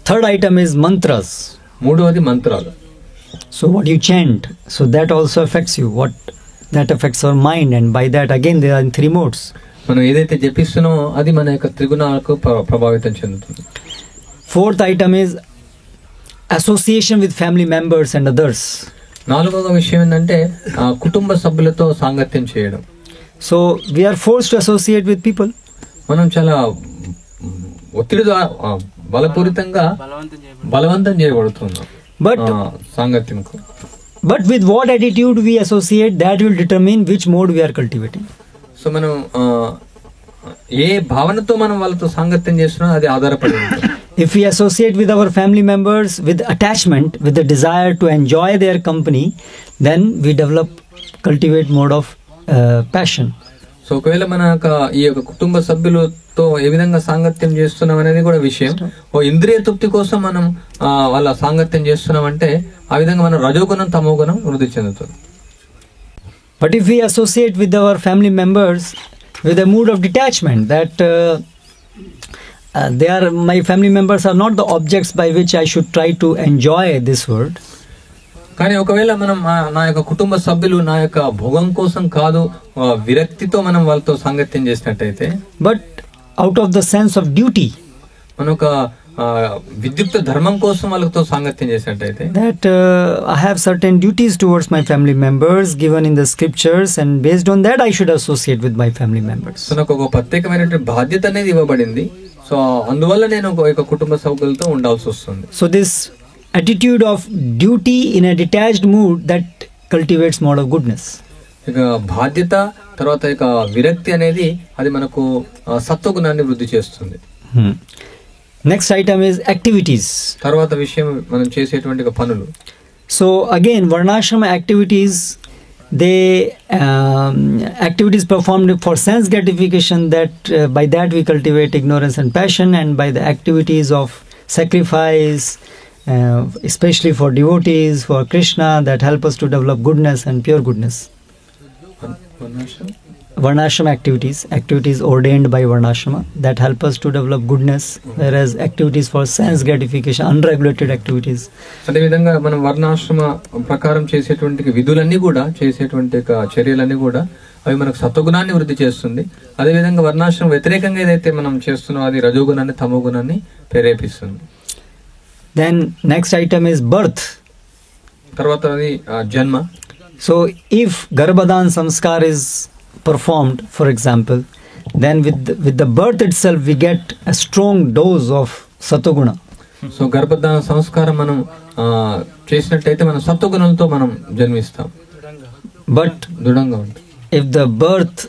Third item is mantras. మూడవది మంత్రాలు. So what you chant, so that also affects you. What that affects our mind, and by that again there are in 3 modes. మనం ఏదైతే జపిస్తున్నామో అది మన యొక్క త్రిగుణాలకు ప్రభావితం చెందుతుంది. Fourth item is association with family members and others. నాలుగవ విషయం ఏంటంటే కుటుంబ సభ్యులతో సాంగత్యం చేయడం. So we are forced to associate with people. మనం చాలా ఒత్తిడి బలపూరితంగా బలవంతం చేయబడుతున్నాం సాంగత్యంకు. But with what attitude we associate, that will determine which mode we are cultivating. So మనం ఏ భావనతో మనం వాళ్ళతో సాంగత్యం చేస్తున్నాం అది ఆధారపడి ఉంటుంది. If we associate with our family members with attachment, with the desire to enjoy their company, then we cultivate mode of passion. So ఒకవేళ మన ఈ యొక్క కుటుంబ సభ్యులతో ఏ విధంగా సాంగత్యం చేస్తున్నాం అనేది కూడా విషయం. ఓ ఇంద్రియ తృప్తి కోసం మనం వాళ్ళ సాంగత్యం చేస్తున్నాం అంటే ఆ విధంగా మనం రజోగుణం తమోగుణం వృద్ధి చెందుతుంది. But if we associate with our family members with a mood of detachment, that my family members are not the objects by which I should try to enjoy this world. కానీ ఒకవేళ మనం నా యొక్క కుటుంబ సభ్యులు నా యొక్క భోగం కోసం కాదు, విరక్తితో మనం వాళ్ళతో సాంగత్యం చేసినట్టయితే, but out of the sense of duty, మన ఒక విద్యుక్త ధర్మం కోసం వాళ్ళతో సాంగత్యం చేసినట్టయితే, that I have certain duties towards my family members given in the scriptures, and based on that I should associate with my family members. So నాకు ఒక ప్రత్యేకమైనటువంటి బాధ్యత అనేది ఇవ్వబడింది. సో అందువల్ల నేను ఒక కుటుంబ సభ్యులతో ఉండాల్సి వస్తుంది. So this attitude of duty in a detached mood, that cultivates mode of goodness. ఇక బాధ్యత తర్వాత ఇక విరక్తి అనేది అది మనకు సత్వగుణాన్ని వృద్ధి చేస్తుంది. Next item is activities. తర్వాత విషయం మనం చేసేటువంటి పనులు. So again, varnashrama activities, they activities performed for sense gratification, that by that we cultivate ignorance and passion, and by the activities of sacrifice, especially for devotees, for Krishna, that help us to develop goodness and pure goodness. Varnashrama activities ordained by Varnashrama that help us to develop goodness, whereas activities for sense gratification, unregulated activities. అదే విధంగా మనం వర్ణాశ్రమ ప్రకారం చేసేటువంటి విధులన్నీ కూడా, చేసేటువంటి చర్యలన్నీ కూడా అవి మనకు సత్వగుణాన్ని వృద్ధి చేస్తుంది. అదే విధంగా వర్ణాశ్రమం వ్యతిరేకంగా ఏదైతే మనం చేస్తున్నామో అది రజోగుణాన్ని, తమోగుణాన్ని ప్రేరేపిస్తుంది. Then next item is birth. తర్వాత అది జన్మ. So if Garbhadan samskar is performed, for example, then with the birth itself we get a strong dose of satoguna. So గర్భధారణ సంస్కారం మనం చేసినట్టయితే మనం సత్వగుణంతో మనం జన్మిస్తాం. But దృఢంగా ఉంటుంది. if the birth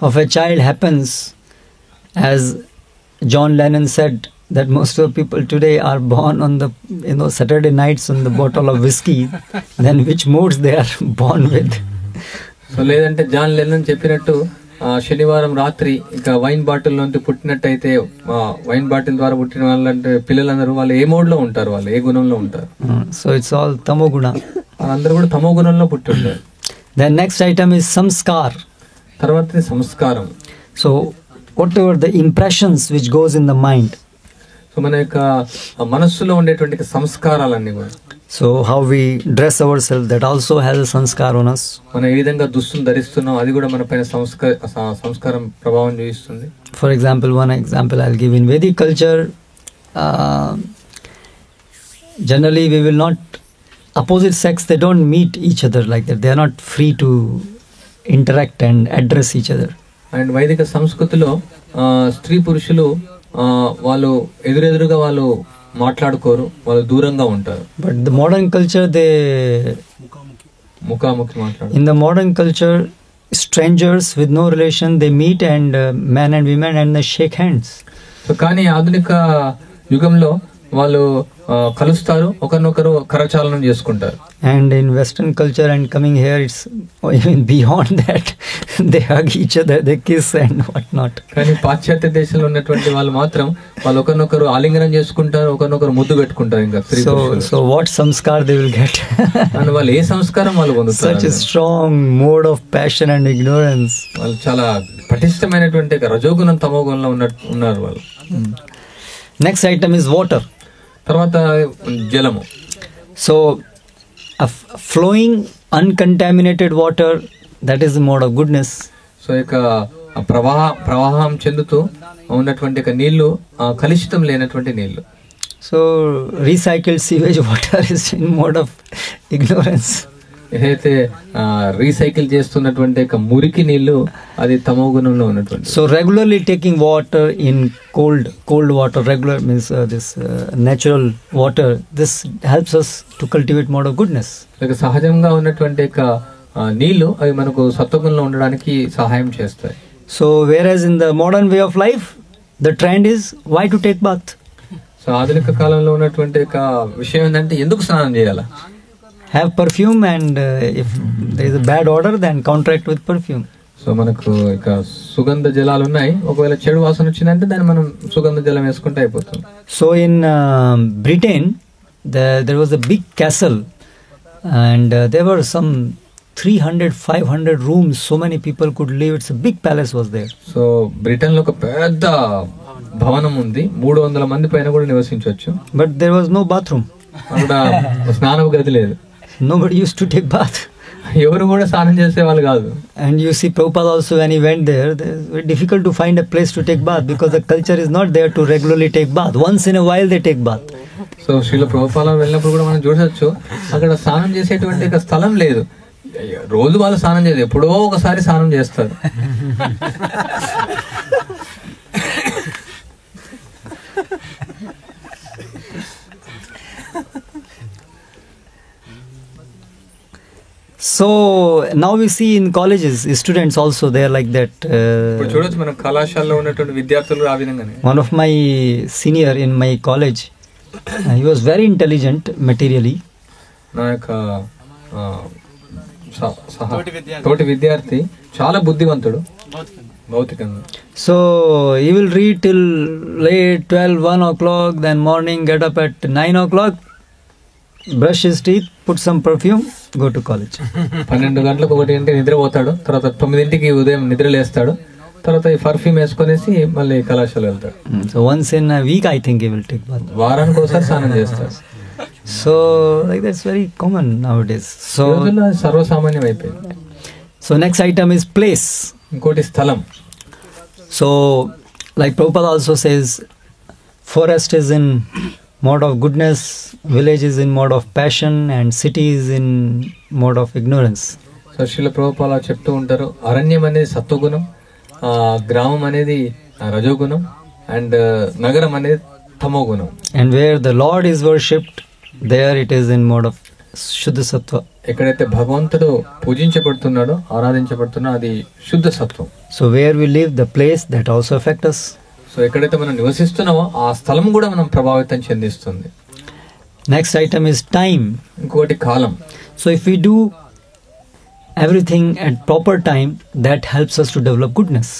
of a child happens, as John Lennon said, that most of the people today are born on the Saturday nights on the bottle of whiskey, then which moods they are born with? So లేదంటే John లెన్నన్ చెప్పినట్టు శనివారం రాత్రి ఇంకా wine bottle నుంచి పుట్టినట్టయితే, wine bottle ద్వారా పుట్టిన వాళ్ళంటే పిల్లలందరూ వాళ్ళు ఏ మోడ్ లో ఉంటారు, వాళ్ళు ఏ గుణంలో ఉంటారు. So it's all tamoguna. వాళ్ళందరూ కూడా తమో గుణంలో పుట్టి ఉంటారు. The next item is samskar. తర్వాత సంస్కారం. So whatever the impressions which goes in the mind. So మన యొక్క మనస్సులో ఉండేటువంటి సంస్కారాలన్నీ కూడా. So how we dress ourselves, that also has a sanskar on us. మనం ఏ విధంగా దుస్తులు ధరిస్తున్నాం అది కూడా మన పైన సంస్కారం ప్రభావం చూపిస్తుంది. For example, one example I'll give. In Vedic culture, generally we will not, opposite sex, they don't meet each other like that. They are not free to interact and address each other. And వైదిక సంస్కృతిలో స్త్రీ పురుషులు వాళ్ళు ఎదురెదురుగా వాళ్ళు మాట్లాడుకోరు, వాళ్ళు దూరంగా ఉంటారు. But the modern culture, they ముఖాముఖి మాట్లాడు. In the modern culture, strangers with no relation, they meet and men and women and they shake hands. So కానీ ఆధునిక యుగంలో వాళ్ళు కలుస్తారు, ఒకరినొకరు కరచాలనం చేసుకుంటారు. And in Western culture and coming here, it's even beyond that. They hug each other, they kiss and whatnot. కానీ పాశ్చాత్య దేశంలో ఉన్నటువంటి వాళ్ళు మాత్రం వాళ్ళు ఒకరినొకరు ఆలింగనం చేసుకుంటారు, ఒకరినొకరు ముద్దు పెట్టుకుంటారు. ఇంకా so what samskar they will get? అని వాళ్ళు ఏ సంస్కారం వాళ్ళు పొందుతారు? Such a strong mode of passion and ignorance. వాళ్ళు చాలా పటిష్టమైనటువంటి రజోగుణం తమోగుణంలో ఉన్నారు వాళ్ళు. Next item is water. తర్వాత జలము. So a flowing uncontaminated water, that is the mode of goodness. So ఇక ప్రవాహం చెందుతూ ఉన్నటువంటి నీళ్లు కలుషితం లేనటువంటి నీళ్లు. So recycled sewage water is in mode of ignorance. ఏదైతే రీసైకిల్ చేస్తున్నటువంటి మురికి నీళ్లు అది తమో గుణంలో ఉన్నటువంటి. So regularly taking water in cold water, regular means this natural water, this helps us to cultivate mode of goodness. సహజంగా ఉన్నటువంటి నీళ్లు అవి మనకు సత్వగుణంలో ఉండడానికి సహాయం చేస్తాయి. So whereas in the modern way of life, the trend is why to take bath. So ఆధునిక కాలంలో ఉన్నటువంటి విషయం ఏంటంటే ఎందుకు స్నానం చేయాలా? Have perfume and if there is a bad odor, then counteract with perfume. So మనకు సుగంధ జలాలు ఉన్నాయి, ఒకవేళ చెడు వాసన వచ్చిందంటే దాన్ని మనం సుగంధ జలం వేసుకుంటే అయిపోతుంది. So in Britain, there was a big castle and there were some 300-500 rooms, so many people could live. It's a big palace was there. So Britain లో ఒక పెద్ద భవనం ఉంది, 300 మంది పైన కూడా నివసించవచ్చు. But there was no bathroom. అక్కడ స్నానం గది లేదు. Nobody used to take bath. ఎవరు కూడా స్నానం చేసే వాళ్ళు కాదు. And you see Prabhupada also, when he went there, it's very difficult to find a place to take bath because the culture is not there to regularly take bath. Once in a while they take bath. So Srila Prabhupada వెళ్ళినప్పుడు కూడా మనం చూడొచ్చు, అక్కడ స్నానం చేసేటువంటి స్థలం లేదు. రోజు వాళ్ళు స్నానం చేయదు, ఎప్పుడో ఒకసారి స్నానం చేస్తారు. So now we see in colleges, students also, they are like that. ఇప్పుడు చూడొచ్చు మన కళాశాలలో ఉన్నటువంటి విద్యార్థులు ఆ విధంగానే. One of my senior in my college, he was very intelligent materially. నా యొక్క తోటి విద్యార్థి చాలా బుద్ధివంతుడు భౌతికంగా. So he will read till late 12, 1 o'clock, then morning get up at 9 o'clock brush his teeth, put some perfume, go to college. 12 గంటలకు 1 గంటకి నిద్రపోతాడు, తర్వాత 9ంటికి ఉదయం నిద్ర లేస్తాడు, తర్వాత ఈ పర్ఫ్యూమ్ వేసుకొనేసి మళ్ళీ కళాశాల వెళ్తాడు. So once in a week I think he will take bath. వారానికి ఒకసారి స్నానం చేస్తాడు. So like that's very common nowadays. So సర్వసామాన్యం అయిపోయింది. So next item is place. ఇంకోటి స్థలం. So like Prabhupada also says, forest is in mode of goodness, village is in mode of passion, and city is in mode of ignorance. So Srila Prabhupada చెప్తూ ఉంటారు, అరణ్యం అనేది సత్వగుణం, గ్రామం అనేది రజోగుణం, అండ్ నగరం అనేది తమోగుణం. And where the Lord is worshipped, there it is in mode of Shuddha Sattva. ఎక్కడైతే భగవంతుడు పూజించబడుతున్నాడో, ఆరాధించబడుతున్నాడో అది శుద్ధ సత్వం. So where we live, the place, that also affects us. So ఎక్కడైతే మనం నివసిస్తున్నామో ఆ స్థలం కూడా మనం ప్రభావితం చెందిస్తుంది. Next item is time. ఇంకోటి కాలం. So if we do everything at proper time, that helps us to develop goodness.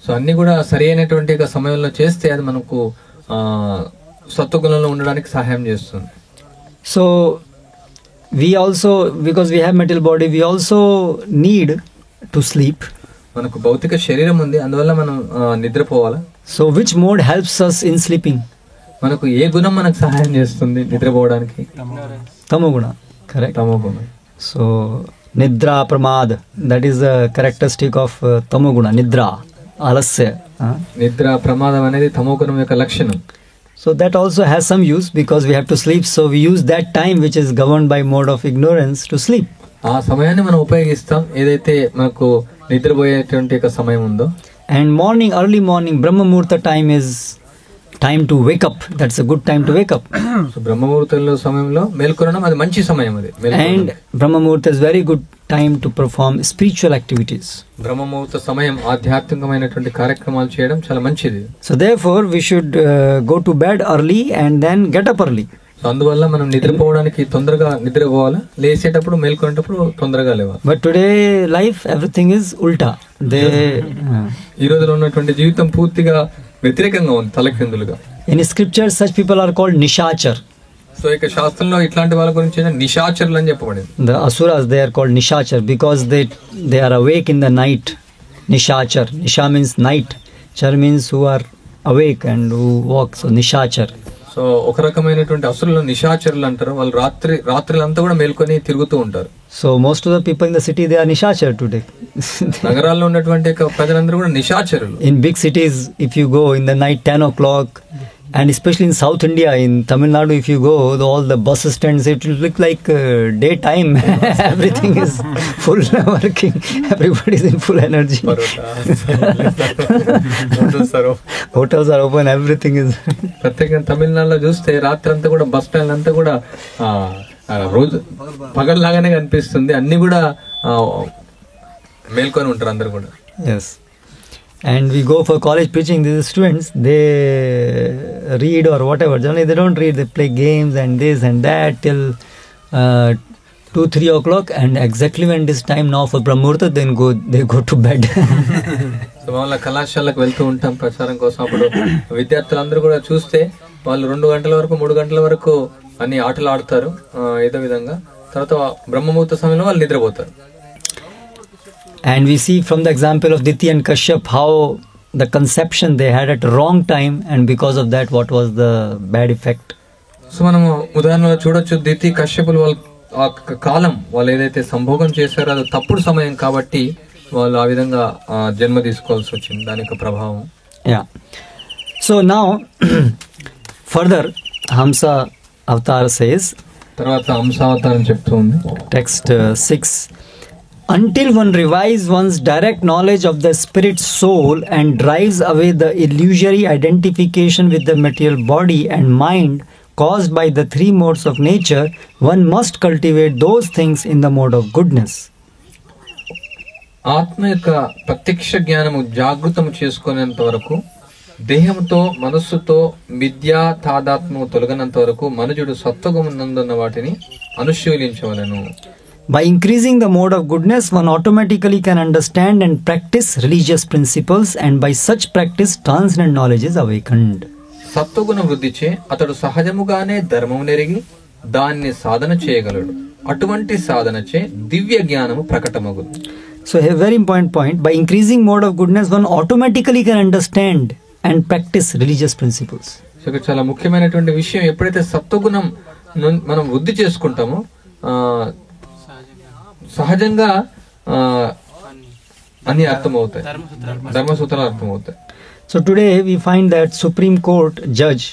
So అన్ని కూడా సరి అయినటువంటి సమయంలో చేస్తే అది మనకు సత్వగుణంలో ఉండడానికి సహాయం చేస్తుంది. So we also, because we have material body, we also need to sleep. మనకు భౌతిక శరీరం ఉంది, అందువల్ల మనం నిద్రపోవాలా. So which mode helps us in sleeping? మనకు ఏ గుణం మనకు సహాయం చేస్తుంది నిద్రపోవడానికి? Tamoguna, correct? తమోగుణం. So nidra pramad, that is the characteristic of tamoguna, nidra, alasya. నిద్ర ప్రమాదం అనేది తమోగుణం యొక్క లక్షణం. So that also has some use because we have to sleep. So we use that time which is governed by mode of ignorance to sleep. ఆ సమయాన్ని మనం ఉపయోగిస్తాం ఏదైతే మనకు నిద్రపోయేటువంటి సమయం ఉందో. And morning, early morning, Brahma Muhurta time is time to wake up. That's a good time to wake up. So బ్రహ్మముహూర్తంలో సమయంలో మేల్కొనడం అది మంచి సమయం అది. And Brahma Muhurta is very good time to perform spiritual activities. బ్రహ్మముహూర్త సమయం ఆధ్యాత్మికమైనటువంటి కార్యక్రమాలు చేయడం చాలా మంచిది. So therefore we should go to bed early and then get up early. So అందువల్ల మనం నిద్రపోవడానికి తొందరగా నిద్రపోవాలా, లేచేటప్పుడు మేల్కొనేటప్పుడు తొందరగా లేవాలి. But today life everything is ulta. ఈ రోజులో ఉన్నటువంటి జీవితం పూర్తిగా వ్యతిరేకంగా ఉంది, తలకిందులుగా. In scripture such people are called nishachar. So ఇక శాస్త్రంలో ఇట్లాంటి వాళ్ళ గురించి నిశాచరులు అని చెప్పబడింది. The asuras, they are called nishachar because they are awake in the night. Nishachar, nisha means night, char means who are awake and who walk. So nishachar. So ఒక రకమైనటువంటి అసురులు నిశాచరులు అంటారు. వాళ్ళు రాత్రులంతా కూడా మేల్కొని తిరుగుతూ ఉంటారు. So most of the people in the city, they are nishachar today. నగరాల్లో ఉన్నటువంటి ప్రజలందరూ కూడా నిశాచరులు. In big cities, if you go in the night 10 o'clock, and especially in South India, in Tamil Nadu, if you go, all the bus stands, it will look like daytime. Everything is full working. Everybody is in full energy. Hotels are open. Everything is. ప్రత్యేకంగా తమిళనాడులో చూస్తే రాత్రి అంతా కూడా bus stand అంతా కూడా రోజు పగల్లాగానే కనిపిస్తుంది. అన్ని కూడా మేల్కొని ఉంటారు అందరు కూడా. Yes. And we go for college preaching. These students, they read or whatever. Generally, they don't read. They play games and this and that till 2-3 o'clock. And exactly when it is time now for Brahmurta, then they go to bed. So వాళ్ళ కళాశాలకు వెళ్తూ ఉంటాం ప్రచారం కోసం. అప్పుడు విద్యార్థులందరూ కూడా చూస్తే వాళ్ళు 2 గంటల వరకు 3 గంటల వరకు అన్ని ఆటలు ఆడతారు. ఏదో విధంగా తర్వాత బ్రహ్మముహూర్త సమయంలో వాళ్ళు నిద్రపోతారు. And we see from the example of Diti and Kashyap how the conception they had at wrong time, and because of that what was the bad effect. So మనము ఉదాహరణలో చూడొచ్చు, దితి కశ్యపులు వాళ్ళ ఆ కాలం వాళ్ళు ఏదైతే సంభోగం చేశారో అది తప్పుడు సమయం కాబట్టి వాళ్ళు ఆ విధంగా జన్మ తీసుకోవాల్సి వచ్చింది, దాని యొక్క ప్రభావం. Yeah. So now further Hamsa Avatar says, తర్వాత హంసావతారం చెప్తూ ఉంది text 6, until one revives one's direct knowledge of the spirit soul and drives away the illusory identification with the material body and mind caused by the 3 modes of nature, one must cultivate those things in the mode of goodness. ఆత్మ యొక్క ప్రత్యక్ష జ్ఞానము జాగృతము చేసుకునేంత వరకు, దేహంతో మనస్సుతో మిథ్యా తాదాత్మ్యము తొలగనంత వరకు మనుజుడు సత్వగుణమునందున్న వాటిని అనుశీలించవలెను. By increasing the mode of goodness, one automatically can understand and practice religious principles, and by such practice transcendent knowledge is awakened. సత్వగుణ వృద్ధిచే అతడు సహజముగానే ధర్మము నెరిగి దాన్ని సాధన చేయగలడు. అటువంటి సాధనచే దివ్య జ్ఞానము ప్రకటమగును. So a very important point, by increasing mode of goodness one automatically can understand and practice religious principles. So ఇక్కడ చాలా ముఖ్యమైనటువంటి విషయం, ఎప్పుడైతే సత్వగుణం మనం వృద్ధి చేసుకుంటామో సహజంగా అన్ని అర్థమవుతాయి, ధర్మసూత్రాలు అర్థమవుతాయి. So today we find that Supreme Court judge,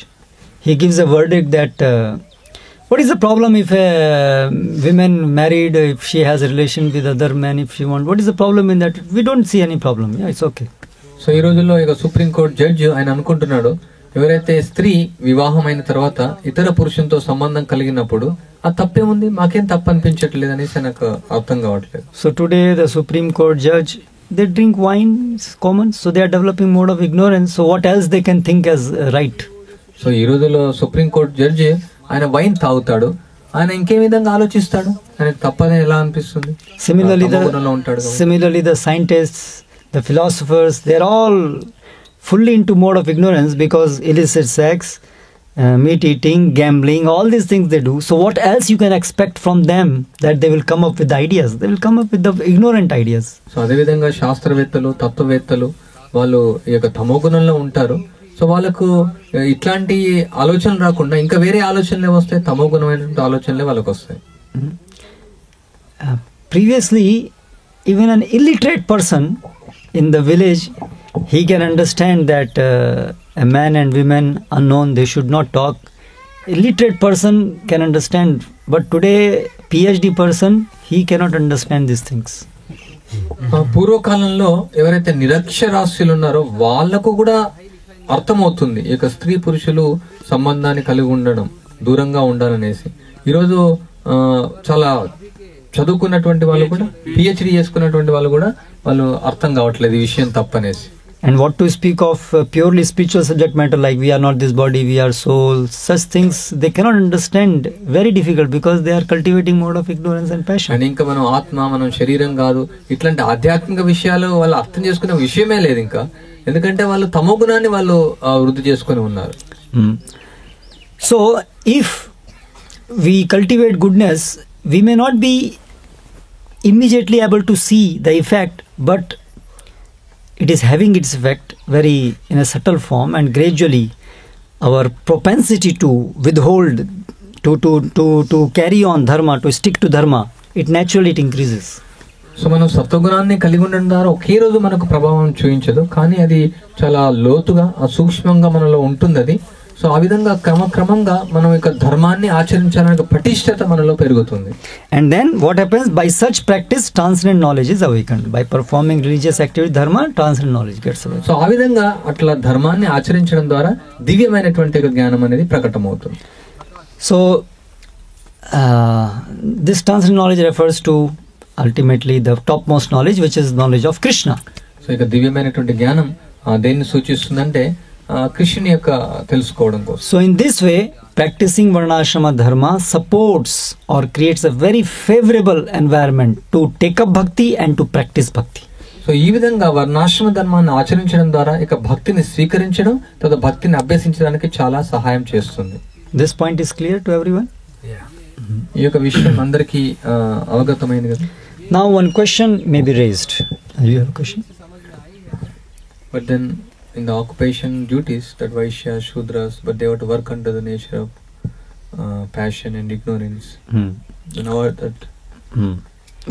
he gives a verdict that what is the problem if a woman married, if she has a relation with other men, if she want, what is the problem in that? We don't see any problem. Yeah, it's okay. So ఈ రోజుల్లో ఇక supreme court judge ఆయన అనుకుంటున్నాడు, ఎవరైతే స్త్రీ వివాహం అయిన తర్వాత ఇతర పురుషునితో సంబంధం కలిగినప్పుడు ఆ తప్పేముంది, మాకేం తప్పు అనిపించట్లేదు అనేసి నాకు అర్థం కావట్లేదు. So today the Supreme Court judge, they drink wine, it's common, so they are developing mode of ignorance. So what else they can think as right? So ఈ రోజుల్లో సుప్రీం కోర్ట్ జడ్జి ఆయన వైన్ తాగుతాడు, ఆయన ఇంకే విధంగా ఆలోచిస్తాడు, ఆయనకు తప్పని ఎలా అనిపిస్తుంది? Similarly the scientists, the philosophers, they are all fully into mode of ignorance because illicit sex, meat eating, gambling, all these things they do. So what else you can expect from them that they will come up with the ideas? They will come up with the ignorant ideas. So అదే విధంగా శాస్త్రవేత్తలు, తత్వవేత్తలు వాళ్ళు ఈ యొక్క తమోగుణంలో ఉంటారు. So వాళ్ళకు ఇట్లాంటి ఆలోచనలు రాకుండా ఇంకా వేరే ఆలోచనలే వస్తాయి, తమోగుణమైనటువంటి ఆలోచనలే వాళ్ళకు వస్తాయి. Previously, even an illiterate person in the village, he can understand that a man and women unknown, they should not talk. Illiterate person can understand, but today PhD person, he cannot understand these things. పూర్వకాలంలో ఎవరైతే నిరక్షరాస్యులు ఉన్నారో వాళ్లకు కూడా అర్థమవుతుంది ఈ యొక్క స్త్రీ పురుషులు సంబంధాన్ని కలిగి ఉండడం, దూరంగా ఉండాలనేసి. ఈరోజు చాలా చదువుకున్నటువంటి వాళ్ళు కూడా, పిహెచ్డి చేసుకున్నటువంటి వాళ్ళు కూడా వాళ్ళు అర్థం కావట్లేదు ఈ విషయం తప్పనేసి. And what to speak of purely spiritual subject matter like we are not this body, we are soul, such things they cannot understand, very difficult because they are cultivating mode of ignorance and passion. And ఇంకా మనం ఆత్మ, మనం శరీరం కాదు, ఇట్లాంటి ఆధ్యాత్మిక విషయాలు వాళ్ళు అర్థం చేసుకునే విషయమే లేదు ఇంకా, ఎందుకంటే వాళ్ళు తమో గుణాన్ని వాళ్ళు వృద్ధి చేసుకొని ఉన్నారు. So if we cultivate goodness, we may not be immediately able to see the effect, but it is having its effect very in a subtle form, and gradually our propensity to withhold, to carry on dharma, to stick to dharma, it naturally increases. So మనం సత్వగుణాన్ని కలిగి ఉండడం ద్వారా ఒకే రోజు మనకు ప్రభావం చూపించదు, కానీ అది చాలా లోతుగా సూక్ష్మంగా మనలో ఉంటుంది అది. సో ఆ విధంగా క్రమక్రమంగా మనం యొక్క ధర్మాన్ని ఆచరించాలనే పటిష్టత మనలో పెరుగుతుంది. And then what happens, by such practice transcendent knowledge is awakened. By performing religious activity dharma, transcendent knowledge gets awakened. So ఆ విధంగా అట్లా ధర్మాన్ని ఆచరించడం ద్వారా దివ్యమైనటువంటి జ్ఞానం అనేది ప్రకటమవుతుంది. So this transcendent knowledge refers to ultimately the topmost knowledge, which is knowledge of Krishna. So ఇక దివ్యమైనటువంటి జ్ఞానం దేన్ని సూచిస్తుందంటే కృష్ణుని యొక్క తెలుసుకోవడం కోసం. So in this way, practicing varnashrama dharma supports or creates a very favorable environment to take up bhakti and to practice bhakti. So ఈ విధంగా వర్ణాశ్రమ ధర్మాన్ని ఆచరించడం ద్వారా ఇక భక్తిని స్వీకరించడం, తర్వాత భక్తిని అభ్యసించడానికి చాలా సహాయం చేస్తుంది. This point is clear to everyone? ఈ యొక్క విషయం అందరికీ అవగతమైంది కదా. Now one question may be raised. You have a question? But then in the occupation duties that Vaishyas, Shudras, but they have to work under the nature of passion and ignorance. You know that.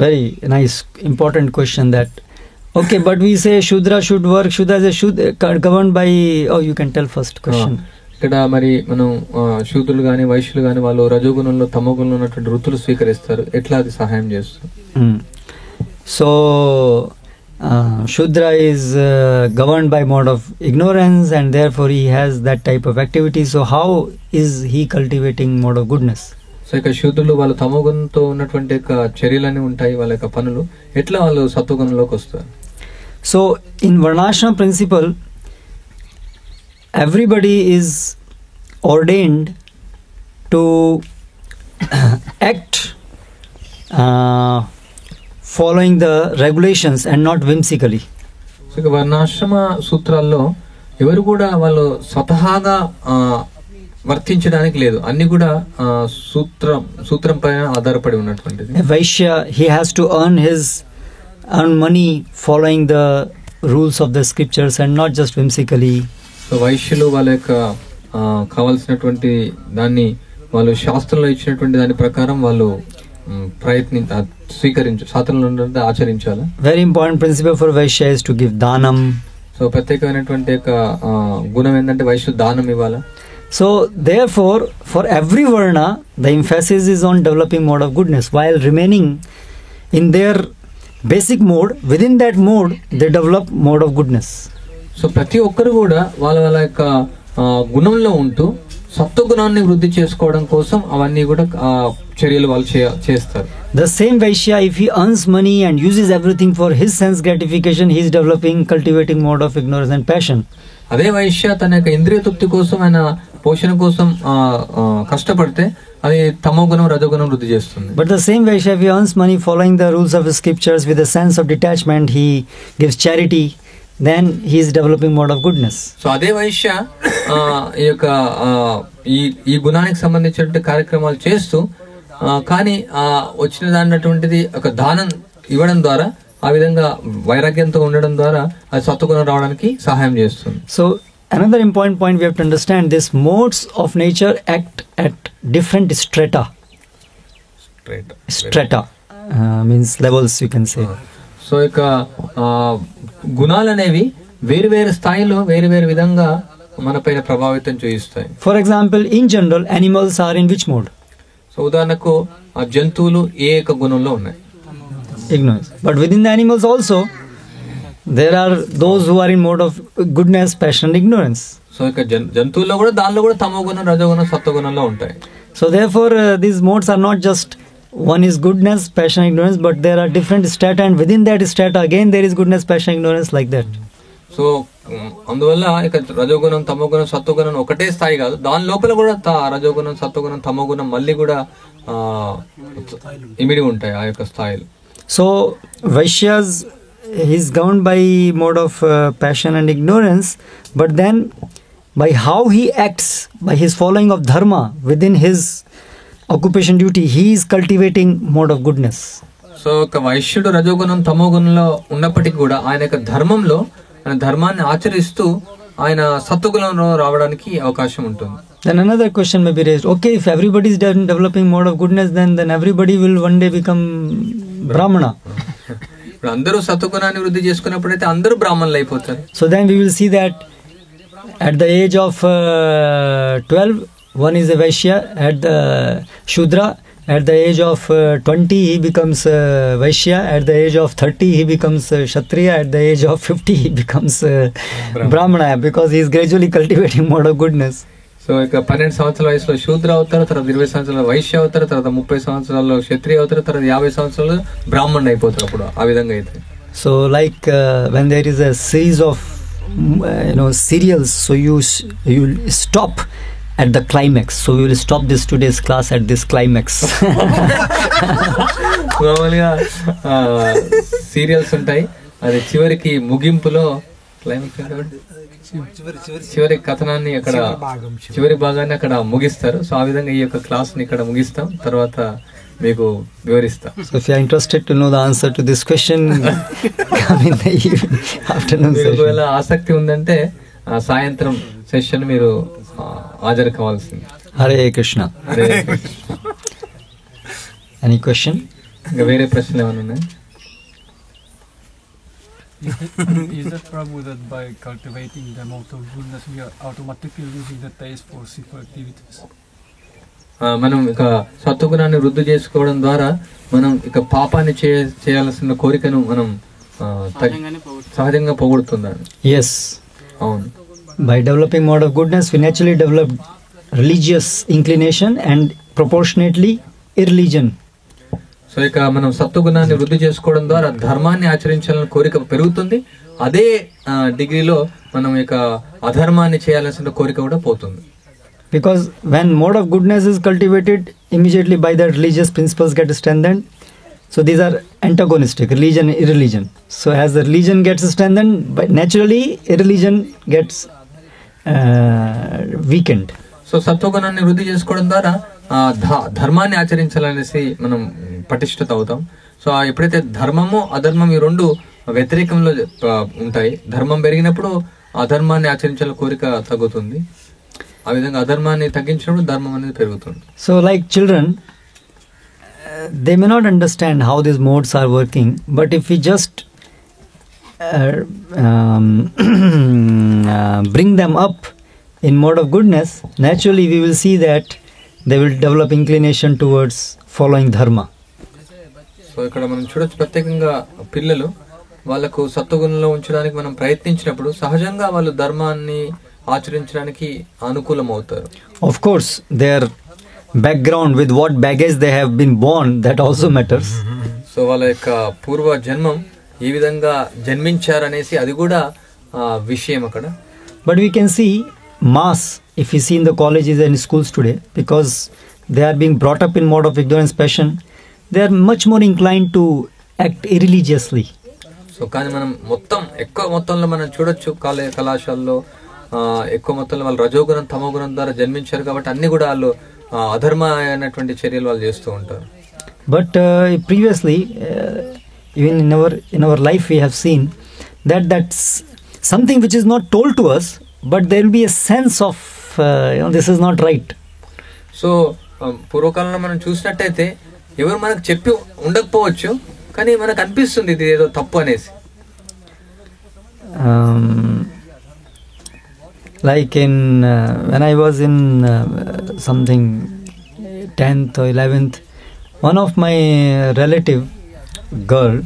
Very nice, important question that. Okay, but we say Shudra should work. Shudra is governed by. Oh, you can tell first question. ఇక్కడ మరి మనం శూద్రులు గాని వైశ్యులు గాని వాళ్ళు రజోగుణంలో తమోగుణంలో ఉన్నటువంటి వృత్తులు స్వీకరిస్తారు, ఎట్లా అది సహాయం చేస్తుంది? So Shudra is governed by mode of ignorance and therefore he has that type of activity. So how is he cultivating mode of goodness? So ఇక శూద్రులు వాళ్ళు తమోగుణంతో ఉన్నటువంటి చర్యలన్నీ ఉంటాయి, వాళ్ళ యొక్క పనులు ఎట్లా వాళ్ళు సత్వగుణంలోకి వస్తారు? So in Varnashrama principle, everybody is ordained to act following the regulations and not whimsically. So ఇక వర్ణాశ్రమ సూత్రాల్లో ఎవరు కూడా వాళ్ళు స్వతహాగా వర్తించడానికి లేదు, అన్ని కూడా సూత్రం పైన ఆధారపడి ఉన్నటువంటిది. A Vaishya, he has to earn money following the rules of the scriptures and not just whimsically. So వైశ్యులు వాళ్ళ యొక్క కావాల్సినటువంటి దాన్ని వాళ్ళు శాస్త్రంలో ఇచ్చినటువంటి దాని ప్రకారం వాళ్ళు శాస్త్రంలో ఆచరించాలి. Very important principle for Vaishya is to give danam. So ప్రత్యేకమైనటువంటి యొక్క గుణం ఏంటంటే వైశ్యులు దానం ఇవ్వాలి. So therefore, for every varna, the emphasis is on developing mode of goodness while remaining in their basic mode. Within that mode, they develop mode of goodness. So ప్రతి ఒక్కరు కూడా వాళ్ళ వాళ్ళ యొక్క గుణంలో ఉంటూ సత్వగుణాన్ని వృద్ధి చేసుకోవడం కోసం అవన్నీ కూడా చర్యలు వాళ్ళు చేస్తారు. The same Vaishya, if he earns money and uses everything for his sense gratification, he is cultivating mode of ignorance and passion. అదే వైశ్య తన యొక్క ఇంద్రియ తృప్తి కోసం ఆయన పోషణ కోసం కష్టపడితే అది తమో గుణం రజోగుణం వృద్ధి చేస్తుంది. But the same Vaishya, if he earns money following the rules of the scriptures with a sense of detachment, he gives charity, then he is developing mode of goodness. So అదే వైశ్య ఈ యొక్క ఈ గుణానికి సంబంధించిన కార్యక్రమాలు చేస్తూ కానీ వచ్చిన దాన్నటువంటిది ఒక దానం ఇవ్వడం ద్వారా ఆ విధంగా వైరాగ్యంతో ఉండడం ద్వారా అది సత్వగుణం రావడానికి సహాయం చేస్తుంది. So another important point we have to understand, this modes of nature act at different strata. Means levels, you can say. So ఇక గుణాలు అనేవి వేరు వేరు స్థాయిలో వేరు వేరు విధంగా మన పైన ప్రభావితం చూపిస్తాయి. For example, in general, animals are in which mode? So ఉదాహరణకు ఆ జంతువులు ఏ యొక్క గుణంలో ఉన్నాయి? Ignorance. But within the animals also, there are those who are in mode of goodness, passion, and ignorance. So ఇక జంతువుల్లో కూడా దానిలో కూడా తమో గుణం రజోగుణం సత్వగుణంలో ఉంటాయి. So therefore, these modes are not just one is goodness, passion, ignorance, but there are different strata, and within that strata again there is goodness, passion, ignorance, like that. So అందువల్ల ఇక రజోగుణం తమోగుణం సత్వగుణం ఒకటే స్థాయి కాదు, దాని లోపల కూడా రజోగుణం సత్వగుణం తమోగుణం మళ్ళీ కూడా ఇమిడి ఉంటాయి ఆ యొక్క స్థాయిలో. So Vaishyas, he is governed by mode of passion and ignorance, but then by how he acts, by his following of dharma within his occupation duty, he is cultivating mode of goodness. So ఒక వైశ్యుడు రజోగుణం తమోగుణంలో ఉన్నప్పటికీ కూడా ఆయన యొక్క ధర్మంలో ఆయన ధర్మాన్ని ఆచరిస్తూ ఆయన సత్వగుణంలో రావడానికి అవకాశం ఉంటుంది. Then another question may be raised, okay, if everybody is developing mode of goodness, then everybody will one day become Brahmana. ఇప్పుడు అందరూ సత్వగుణాన్ని వృద్ధి చేసుకున్నప్పుడైతే అందరూ బ్రాహ్మణులు అయిపోతారు. So then we will see that at the age of 12, one is a Vaishya, at the Shudra, at the age of 20 he becomes Vaishya, at the age of 30 he becomes Kshatriya, at the age of 50 he becomes Brahmana, because he is gradually cultivating mode of goodness. So ఇక 12 సంవత్సరాల వయసులో శూద్ర అవుతారు, తర్వాత 20 సంవత్సరాల వైశ్య అవుతారు, తర్వాత 30 సంవత్సరాల్లో క్షత్రియ అవుతారు, తర్వాత 50 సంవత్సరాలు బ్రాహ్మణుడు అయిపోతారు. అప్పుడు ఆ విధంగా అయితే so like when there is a series of serials, so you stop at the climax. So we will stop this today's class at this climax. మామూలుగా సీరియల్స్ ఉంటాయి, అది చివరికి ముగింపులో క్లైమాక్స్ చివరి కథనాన్ని అక్కడ చివరి భాగాన్ని అక్కడ ముగిస్తారు. సో ఆ విధంగా ఈ యొక్క క్లాస్ ని ఇక్కడ ముగిస్తాం, తర్వాత మీకు వివరిస్తాం. So if you are interested to know the answer to this question, come in the afternoon session. ఒకవేళ ఆసక్తి ఉందంటే సాయంత్రం సెషన్ మీరు హాజరు కావాల్సింది. హరే కృష్ణ. హరే కృష్ణ. Any question? ఇంకా వేరే ప్రశ్నలు ఏమైనా ఉన్నాయి? Is that Prabhu that by cultivating the mode of goodness we are automatically losing the taste for sinful activities? మనం ఇక సత్వగుణాన్ని వృద్ధి చేసుకోవడం ద్వారా మనం ఇక పాపాన్ని చేయాల్సిన కోరికను మనం సహజంగా పోగొడుతుందని. Yes. అవును. By developing mode of goodness, we naturally develop religious inclination and proportionately irreligion. So ఇక మనం సత్వగుణాన్ని వృద్ధి చేసుకోవడం ద్వారా ధర్మాన్ని ఆచరించాలని కోరిక పెరుగుతుంది, అదే డిగ్రీలో మనం ఇక అధర్మాన్ని చేయాల్సిన కోరిక కూడా పోతుంది. Because when mode of goodness is cultivated, immediately by that religious principles get strengthened. So these are antagonistic, religion and irreligion. So as the religion gets strengthened, naturally irreligion gets weakened. So so సత్వగుణాన్ని వృద్ధి చేసుకోవడం ద్వారా ధర్మాన్ని ఆచరించాలనేసి మనం పటిష్టత అవుతాం. So ఎప్పుడైతే ధర్మము అధర్మం ఈ రెండు వ్యతిరేకంలో ఉంటాయి, ధర్మం పెరిగినప్పుడు అధర్మాన్ని ఆచరించాల కోరిక తగ్గుతుంది, ఆ విధంగా అధర్మాన్ని తగ్గించినప్పుడు ధర్మం అనేది పెరుగుతుంది. So like children, they may not understand how these modes are working, but if we just bring them up in mode of goodness, naturally we will see that they will develop inclination towards following dharma. So ఇక్కడ మనం చూడొచ్చు, ప్రత్యేకంగా పిల్లలు వాళ్ళకు సత్వగుణంలో ఉంచడానికి మనం ప్రయత్నించినప్పుడు సహజంగా వాళ్ళు ధర్మాన్ని ఆచరించడానికి అనుకూలం అవుతారు. Of course, their background, with what baggage they have been born, that also matters. So వాళ్ళ యొక్క పూర్వ జన్మం ఏ విధంగా జన్మించారనేసి అది కూడా విషయం అక్కడ. But we can see mass, if we see in the colleges and schools today, because they are being brought up in mode of ignorance passion, they are much more inclined to act irreligiously. So కానీ మనం ఎక్కువ మొత్తంలో మనం చూడొచ్చు కళాశాలలో ఎక్కువ మొత్తంలో వాళ్ళు రజోగుణం తమోగుణం ద్వారా జన్మించారు కాబట్టి అన్ని కూడా వాళ్ళు అధర్మమైనటువంటి చర్యలు వాళ్ళు చేస్తూ ఉంటారు. But previously, even in our life, we have seen that that's something which is not told to us, but there will be a sense of this is not right. So పూర్వకాలంలో మనం చూసినట్టయితే ఎవరు మనకు చెప్పి ఉండకపోవచ్చు, కానీ మనకు అనిపిస్తుంది ఇది ఏదో తప్పు అనేసి. Like in when I was in something 10th or 11th, one of my relative girl,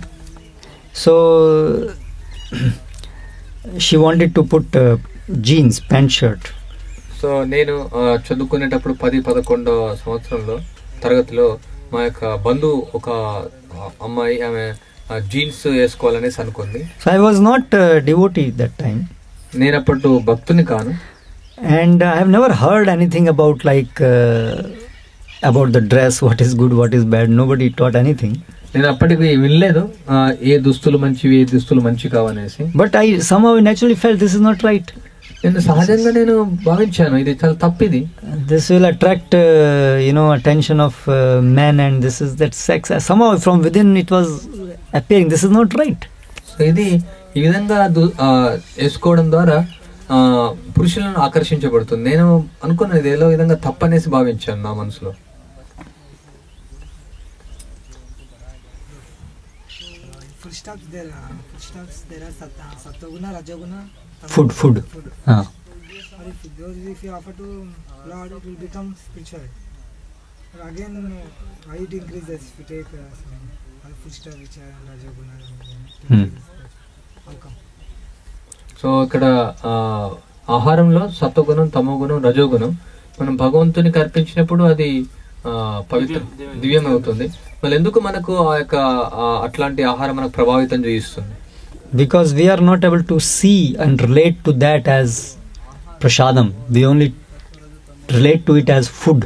so she wanted to put jeans, pant shirt. So నేను చదువుకునేటప్పుడు 10-11 సంవత్సరంలో తరగతిలో మా యొక్క బంధువు ఒక అమ్మాయి ఆమె జీన్స్ వేసుకోవాలనేసి అనుకుంది. So I was not devotee that time. నేను అప్పుడు భక్తుని కాను. And I have never heard anything about about the dress, what is good, what is bad. Nobody taught anything. నేను అప్పటికి వినలేదు ఏ దుస్తులు మంచివి, ఏ దుస్తులు మంచి కావనేసి. But I somehow naturally felt this is not right. నేను సహజంగా నేను భావించాను ఇది చాలా తప్పిది. This will attract attention of men, and this is that sex. Somehow from within it was appearing this is not right. So ఇది ఈ విధంగా వేసుకోవడం ద్వారా పురుషులను ఆకర్షించబడుతుంది. నేను అనుకున్నాను ఇది ఏదో విధంగా తప్పనేసి భావించాను నా మనసులో. Food. If you offer to Lord, it will become spiritual. But again, why it increases if you take foodstuff which are Rajoguna? How come? So ఇక్కడ ఆహారంలో సత్వగుణం, తమోగుణం, రజోగుణం మనం భగవంతునికి అర్పించినప్పుడు అది పవిత్ర దివ్యం అవుతుంది. మళ్ళీ ఎందుకు మనకు ఆ యొక్క అట్లాంటి ఆహారం మనకు ప్రభావితం చేయిస్తుంది? Because we are not able to see and relate to that as prasadam. We only relate to it as food.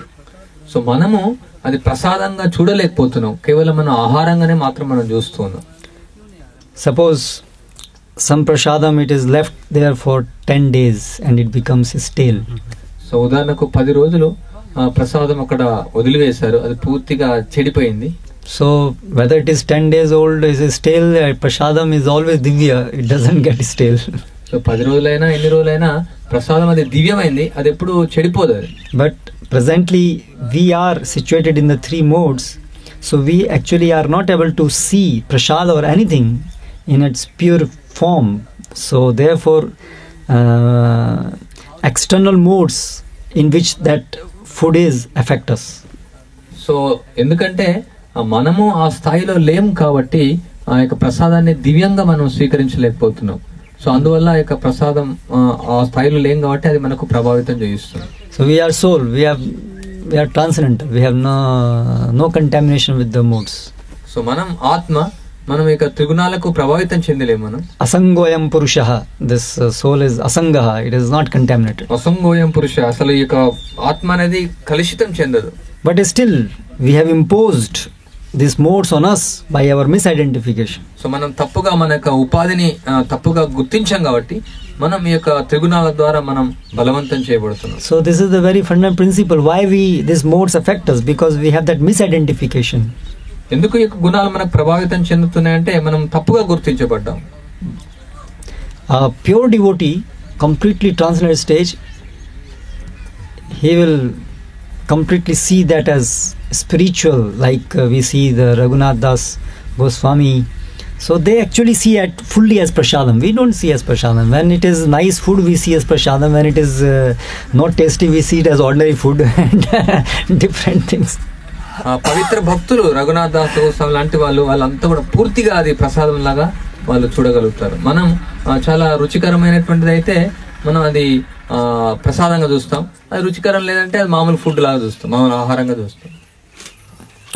So మనము అది ప్రసాదంగా చూడలేకపోతున్నాం, కేవలం మనం ఆహారంగానే మాత్రం మనం చూస్తున్నాం. Suppose some prasadam, it is left there for 10 days and it becomes stale. So ఉదాహరణకు 10 రోజులు ప్రసాదం అక్కడ వదిలివేశారు, అది పూర్తిగా చెడిపోయింది. So whether it is 10 days old, is stale, prasadam is always divya, it doesn't get stale. So 10 రోజులైనా ఎన్ని రోజులైనా ప్రసాదం అది దివ్యమైంది, అది ఎప్పుడు చెడిపోదు. But presently we are situated in the 3 modes, so we actually are not able to see prasad or anything in its pure form. So therefore external modes in which that food is affect us. So ఎందుకంటే మనము ఆ స్థాయిలో లేం కాబట్టి ఆ యొక్క ప్రసాదాన్ని దివ్యంగా మనం స్వీకరించలేకపోతున్నాం. సో అందువల్ల ఆ యొక్క ప్రసాదం ఆ స్థాయిలో లేం కాబట్టి అది మనకు ప్రభావితం చేయిస్తుంది. So we are soul, we are transcendental, we have no contamination with the modes. So మనం ఆత్మ, మనం ఇక త్రిగుణాలకు ప్రభావితం చెందలేము. మనం అసంగోయం పురుషః, this soul is asangah, it is not contaminated. అసంగోయం పురుష, అసలు ఈ యొక్క ఆత్మ అనేది కలుషితం చెందదు. But still we have imposed these modes on us by our misidentification. So మనం తప్పుగా మన యొక్క ఉపాధిని తప్పుగా గుర్తించాం కాబట్టి మనం ఈ యొక్క త్రిగుణాల ద్వారా మనం బలవంతం చేయబడుతున్నాం. So this is the very fundamental principle why these modes affect us, because we have that misidentification. ఎందుకు ఈ యొక్క గుణాలు మనకు ప్రభావితం చెందుతున్నాయంటే మనం తప్పుగా గుర్తించబడ్డాం. A pure devotee, completely transcendental stage, he will completely see that as spiritual, like we see the Raghunath Das Goswami. So they actually see it fully as prasadam. We don't see as prasadam. When it is nice food, we see as prasadam. When it is not tasty, we see it as ordinary food and different things. పవిత్ర భక్తులు రఘునాథ్ దాస్ గోస్వామి లాంటి వాళ్ళంతా కూడా పూర్తిగా అది ప్రసాదం లాగా వాళ్ళు చూడగలుగుతారు. మనం చాలా రుచికరమైనటువంటిది అయితే మనం అది ప్రసాదంగా చూస్తాం, అది రుచికరం లేదంటే అది మామూలు ఫుడ్ లాగా చూస్తాం, మామూలు ఆహారంగా చూస్తాం.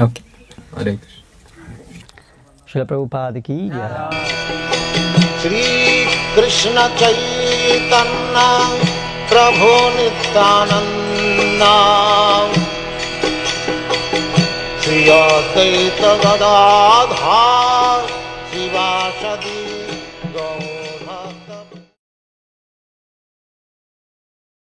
ఓకే, హరే శ్రీల ప్రభుపాద కీ జయ. శ్రీ కృష్ణ చైతన్య ప్రభు నిత్యానంద శ్రీ అద్వైత గదాధర